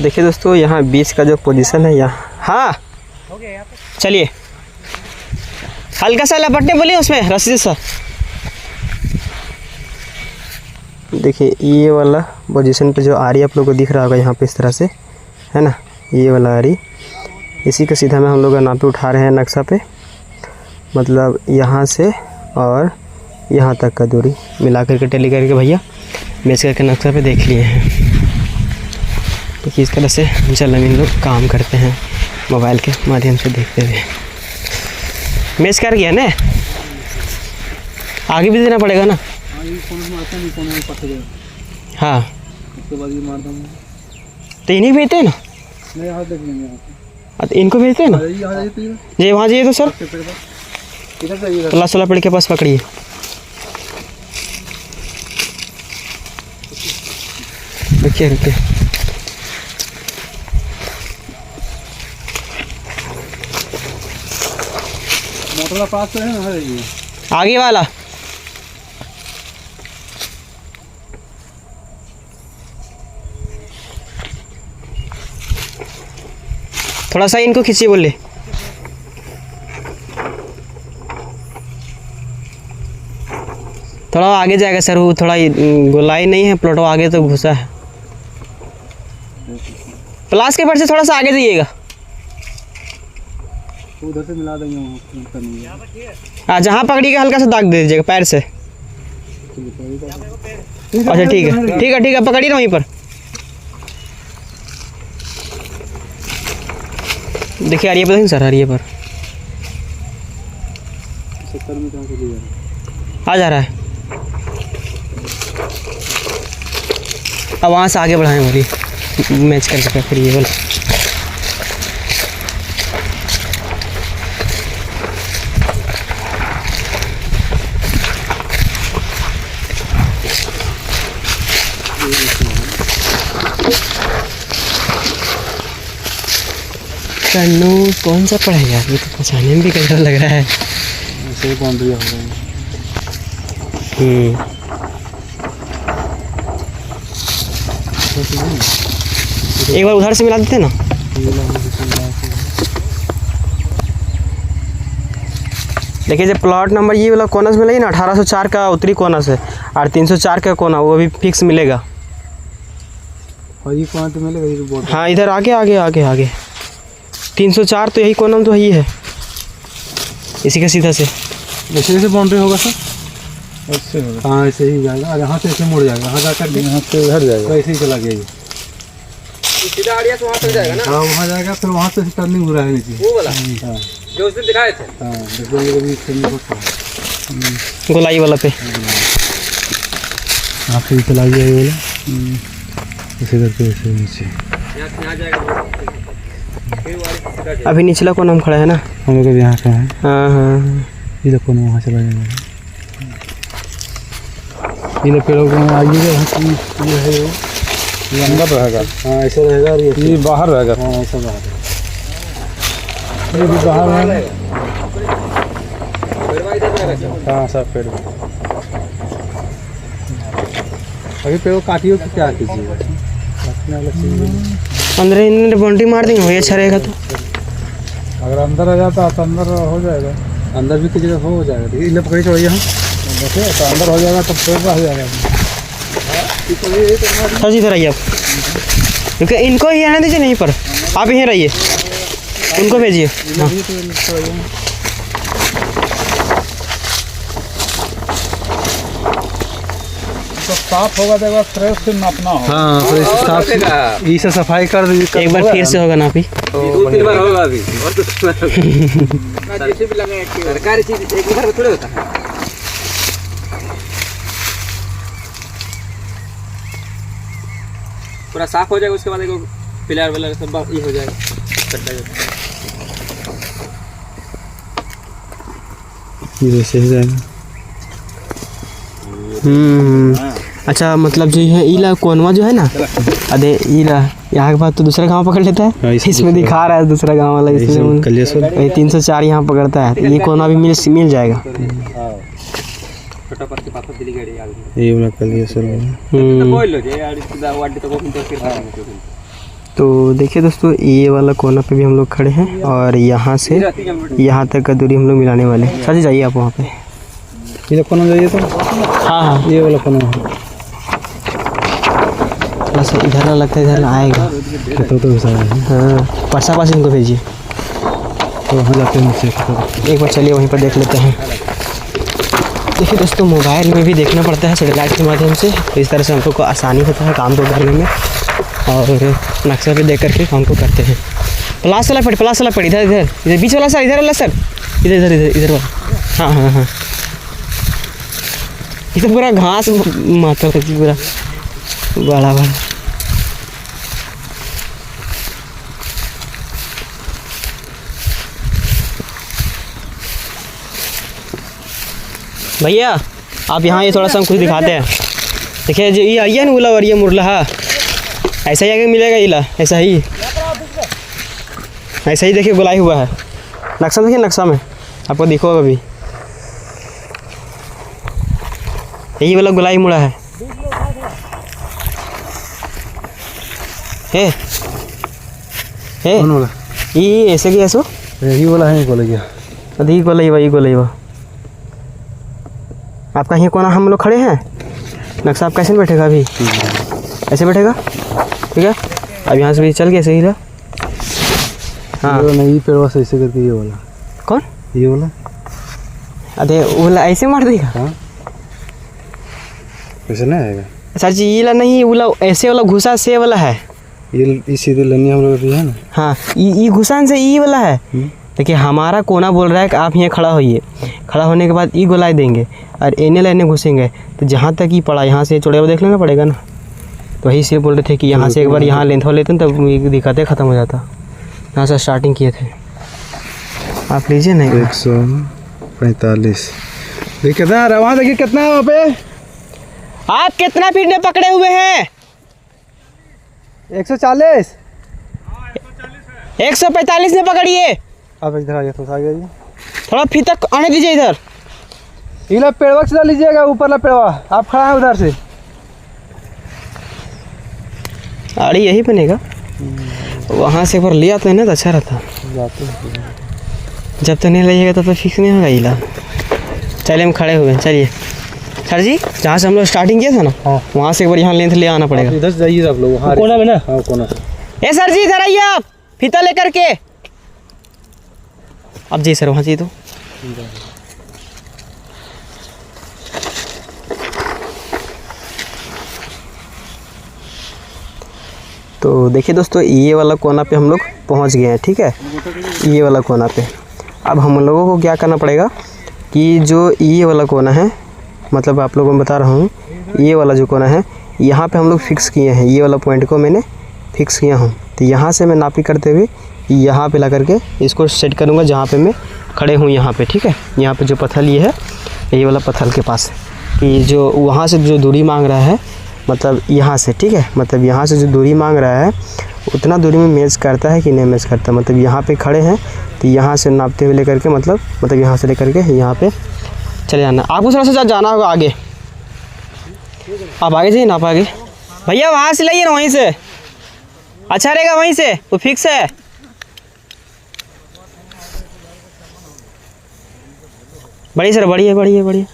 देखिए दोस्तों, यहाँ बीच का जो पोजीशन है यहाँ, हाँ चलिए हल्का सा लपटने बोलिए उसमें रस्सी से। देखिए ये वाला पोजीशन पे जो आरी आप लोग को दिख रहा होगा यहाँ पे इस तरह से, है ना, ये वाला आरी, इसी का सीधा में हम लोग नापी उठा रहे हैं नक्शा पे। मतलब यहाँ से और यहाँ तक का दूरी मिला करके टेली करके भैया मैच करके नक्शा पे देख लिए हैं। तो किस तरह से जमीन लोग काम करते हैं मोबाइल के माध्यम से देखते हुए। मैच कर गया ना, आगे भी देना पड़ेगा ना। हाँ उसके बाद ये मारता हूँ। तो इन्हीं भेजते हैं ना, नहीं यहाँ देख लेंगे यहाँ तो इनको भेजते हैं ना। पे। यहाँ जाइए तो जी वहाँ जाइए तो सर इधर जाइए। अल्लाह सल्लाह पेड़ के पास पकड़िए। रुकिए रुकिए, मोटर का पास तो है ना, जाइए। आगे वाला थोड़ा सा इनको खींचिए बोले। थोड़ा आगे जाएगा सर, वो थोड़ा गोलाई नहीं है प्लॉट, आगे तो घुसा है। प्लास के पर से थोड़ा सा आगे जाइएगा। उधर से मिला देंगे वहाँ करनी है। हाँ जहाँ पकड़िएगा हल्का सा दाग दे दीजिएगा पैर से। अच्छा ठीक है ठीक है ठीक है, पकड़िए ना वहीं पर। देखिए हरिये पर, देखिए सर हरिये पर 70 में कहाँ से ले जा रहे हैं? आ जा रहा है। अब वहाँ से आगे बढ़ाएं बोली मैच कर सका फिर ये बोल। कन्नू कौन सा पढ़ेगा, ये तो पहचाने में भी कैसा लग रहा है। ऐसे बाउंड्री हो गई। एक बार उधर से मिला देते ना। देखिए जब प्लॉट नंबर ये वाला कोना से मिलेगी ना 1804 का उत्तरी कोना से, और 304 का कोना वो भी फिक्स मिलेगा। और ये कौन तो मिलेगा, ये बोर्ड। हाँ इधर आगे आगे आगे आगे 304 तो यही कोना तो यही है, इसी का सीधा से। ऐसे बाउंड्री होगा सर, ऐसे होगा। हाँ ऐसे ही जाएगा, और यहाँ से ऐसे मुड़ जाएगा, यहाँ जाकर यहाँ से उधर जाएगा, तो ऐसे ही चला गया ये सीधा आड़िया से वहाँ तक जाएगा ना। हाँ वहाँ जाएगा, फिर वहाँ से टर्निंग हो रहा है नीचे वो वाला हाँ जो उस दिन दिखाए थे। हाँ, देखिए अभी टर्निंग होता है। गोलाई वाला पे यहाँ से चला गया ये वाला, इसे करके ऐसे नीचे। अभी निचला कोना में खड़ा है ना, हम लोग अभी यहाँ पे हैं। हाँ हाँ ये देखो ना वहाँ चला जाएगा, ये पेड़ों को आइएगा यहाँ से, ये है ये अंदर रहेगा। हाँ ऐसे रहेगा, और ये बाहर रहेगा। हाँ ऐसा बाहर है, ये भी बाहर है। हाँ सब पेड़ अभी पेड़ काटियो कि क्या कीजिएगा, काटने वाला चाहिए। 15 मिनट बाउंड्री मार देंगे वही अच्छा रहेगा। तो अगर अंदर आ जाता तो अंदर हो जाएगा, अंदर भी किसी जगह हो जाएगा। ये ले पकड़ी छोड़िए, हम देखिए तो अंदर हो जाएगा तो पेड़ हो जाएगा। सर इधर आइए आप, क्योंकि इनको ही आने दीजिए नहीं पर, आप यहीं रहिए, उनको भेजिए। हाँ। तो साफ होगा तो एक बार फ्रेश से नापना होगा। हाँ फ्रेश साफ, इसे सफाई कर दीजिए। एक बार फिर से होगा नापी। 2-3 बार होगा अभी, और तो सरकारी चीज एक बार में थोड़े होता है। पूरा साफ हो जाएगा, उसके बाद एक पिलर विलर सब ये हो जाएगा। ये से जाएगा। अच्छा मतलब जो है इला कोनवा जो है ना, अरे इला यहाँ के बाद तो दूसरा गांव पकड़ लेता है। इसमें दिखा रहा है दूसरा गांव वाला, इसमें 304 यहाँ पकड़ता है। ये कोनवा भी मिल जाएगा। ये वाला कलियसर। तो देखिए दोस्तों, ये वाला कोना पे भी हम लोग खड़े हैं, और यहाँ से यहाँ तक का दूरी हम लोग मिलाने वाले हैं। सर जाइए आप वहाँ पे। ये कोना जाइए तो। हाँ हाँ ये वाला कोना थोड़ा सा इधर ना लगता है, इधर ना आएगा। तो हाँ परसा पास इनको भेजिए। तो वहाँ जाते हैं नीचे। एक बार चलिए वहीं पर देख लेते हैं। देखिए दोस्तों, मोबाइल में भी देखना पड़ता है सैटेलाइट के माध्यम से, तो इस तरह से हम लोग को आसानी होता है काम को करने में, और नक्शा पे देख करके काम को करते हैं। प्लास वाला पड़ इधर इधर इधर बीच वाला सर, इधर वाला सर, इधर इधर इधर इधर वाला। हाँ हाँ हाँ, ये तो पूरा घास मात्र तक पूरा बड़ा बड़ा। भैया आप यहाँ ये थोड़ा सा हम कुछ दिखाते हैं। देखिए जो ये आइए ना उला और ये मुरला, हाँ ऐसा ही आगे मिलेगा, इला ऐसा ही देखिए गुलाई हुआ है। नक्शा देखिए, नक्शा में आपको दिखोगा अभी यही वाला गुलाई मुड़ा है। हे कौन वाला? ये ऐसे की ऐसो यही वाला है, बोले क्या अधिक गोलैवा। आपका यहाँ कोना हम लोग खड़े हैं, नक्शा आप कैसे बैठेगा अभी? ऐसे बैठेगा, ठीक है। अब यहाँ से भी चल गया सही था। हाँ नहीं, पेड़वा से ऐसे करके ये वाला। कौन? ये वाला। अरे वो वाला ऐसे मार देगा। हाँ ऐसे नहीं आएगा सर जी, ये वाला नहीं, वो वाला ऐसे वाला घुसा से वाला है। ये सीधे लनिया हम लोग भी है ना। हाँ ये घुसान से ये वाला है। देखिए हमारा कोना बोल रहा है कि आप यहाँ खड़ा होइए, खड़ा होने के बाद ई गोलाई देंगे और एने लाइने घुसेंगे, तो जहाँ तक ही पड़ा यहाँ से चौड़े वो देख लेना पड़ेगा ना। तो वही से बोल रहे थे कि यहाँ से एक बार यहाँ लेंथ हो लेते हैं तब दिक्कतें ख़त्म हो जाता। यहाँ से स्टार्टिंग किए थे। आप लीजिए ना 145। देखिए कितना है वहाँ, देखिए कितना है वहाँ पे। आप कितना फीट में पकड़े हुए हैं? 140। 145 में पकड़िए। आप इधर आइए, थोड़ा आगे आइए, थोड़ा फीता आने दीजिए इधर। इला पेड़वा से लीजिएगा, ऊपर ला पेड़वा, आप खड़ा है उधर से। अरे यही बनेगा, वहाँ से एक बार ले आते हैं ना तो अच्छा रहता। जब तक नहीं लगेगा तब तक फिक्स नहीं होगा इला। चलिए हम खड़े हुए हैं, चलिए सर जी, जहाँ से हम लोग स्टार्टिंग किया था ना, हाँ। वहाँ से एक बार यहाँ लेंथ ले आना पड़ेगा। इधर से जाइए आप लोग, वहाँ कोना में ना। हाँ कोना से। ए सर जी इधर आइए, आप फीता लेकर के। अब जी सर वहाँ जी तो देखिए दोस्तों, ये वाला कोना पे हम लोग पहुँच गए हैं, ठीक है। ये वाला कोना पे अब हम लोगों को क्या करना पड़ेगा कि जो ये वाला कोना है, मतलब आप लोगों को बता रहा हूँ, ये वाला जो कोना है यहाँ पे हम लोग फिक्स किए हैं। ये वाला पॉइंट को मैंने फिक्स किया हूँ, तो यहाँ से मैं नापी करते हुए यहाँ पे ला करके इसको सेट करूँगा जहाँ पे मैं खड़े हूँ यहाँ पे, ठीक है। यहाँ पे जो पत्थर ये है, ये वाला पत्थर के पास, कि जो वहाँ से जो दूरी मांग रहा है, मतलब यहाँ से, ठीक है, मतलब यहाँ से जो दूरी मांग रहा है उतना दूरी में मैच करता है कि नहीं मैच करता। मतलब यहाँ पे खड़े हैं तो यहाँ से नापते हुए लेकर के, मतलब यहाँ से लेकर के यहाँ पे चले जाना। आपको थोड़ा सा जाना होगा आगे, आप आगे जाइए, नाप आगे। भैया वहाँ से लाइए ना, वहीं से अच्छा रहेगा, वहीं से वो फिक्स है। बढ़िया सर, बढ़िया बढ़िया बढ़िया।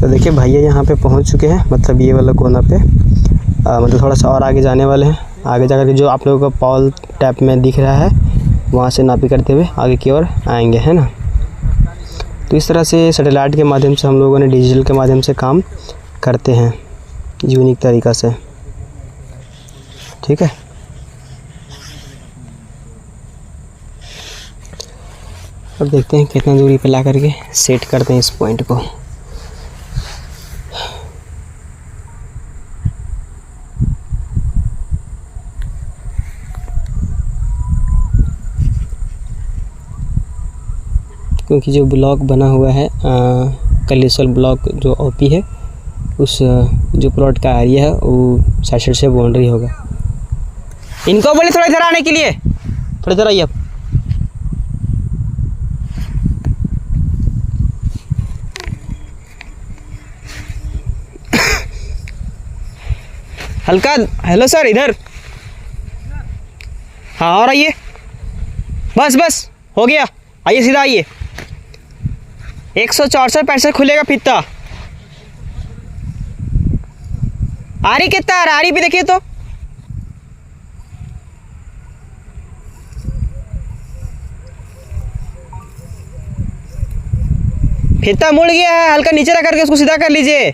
तो देखिए भैया यहाँ पे पहुँच चुके हैं, मतलब ये वाला कोना पे, मतलब थोड़ा सा और आगे जाने वाले हैं। आगे जाकर के जो आप लोगों को पॉल टैप में दिख रहा है वहाँ से नापी करते हुए आगे की ओर आएंगे, है ना। तो इस तरह से सैटेलाइट के माध्यम से हम लोगों ने डिजिटल के माध्यम से काम करते हैं यूनिक तरीक़ा से, ठीक है। अब देखते हैं कितना दूरी पे ला करके सेट करते हैं इस पॉइंट को। क्योंकि जो ब्लॉक बना हुआ है कलेश्वर ब्लॉक जो ओपी है, उस जो प्लॉट का एरिया है वो साइड से बाउंड्री होगा। इनको बोले थोड़ा इधर आने के लिए, थोड़ा इधर आइए आप। हल्का, हेलो सर इधर, हाँ और आइए, बस बस हो गया, आइए सीधा आइए। 164-65 खुलेगा फित्ता। आरी कितना आ रहा है, आरी भी देखिए तो। फीता मुड़ गया है, हल्का नीचे रख करके उसको सीधा कर लीजिए।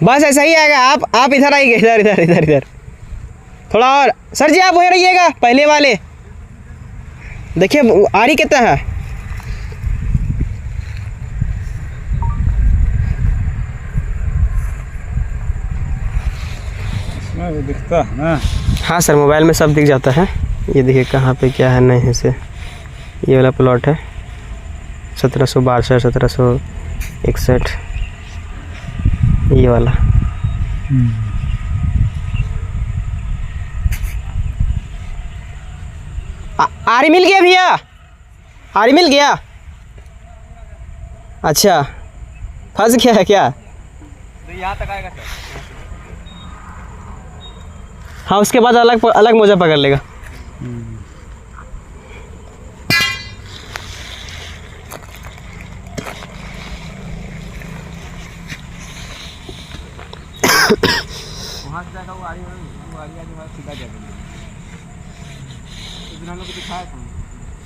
बस ऐसा ही आएगा। आप इधर आइए, इधर इधर इधर इधर थोड़ा और। सर जी आप वहीं रहिएगा पहले वाले। देखिए आरी कितना है। इसमें भी दिखता है ना। हाँ सर, मोबाइल में सब दिख जाता है। ये देखिए कहाँ पे क्या है नहीं है से। ये वाला प्लॉट है 1762, 1761, ये वाला। आरी मिल गया भैया, आरी मिल गया। अच्छा फंस गया है क्या? तो यहाँ तक आएगा सर। हाँ उसके बाद अलग अलग मोजा पकड़ लेगा। वहाँ से जाएगा वो आरी सीधा जाएगा।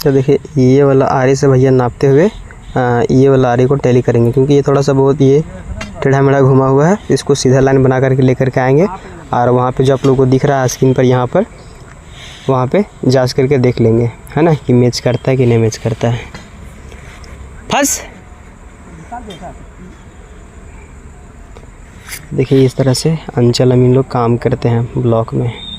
तो देखिए ये वाला आरी से भैया नापते हुए ये वाला आरी को टैली करेंगे, क्योंकि ये थोड़ा सा बहुत ये टेढ़ा मेढ़ा घुमा हुआ है। इसको सीधा लाइन बना करके लेकर के आएंगे और वहाँ पे जो आप लोगों को दिख रहा है स्क्रीन पर यहाँ पर, वहाँ पे जांच करके देख लेंगे, है ना, कि मैच करता है कि नहीं मैच करता है। फंस देखिए इस तरह से अंचल अमीन लोग काम करते हैं ब्लॉक में।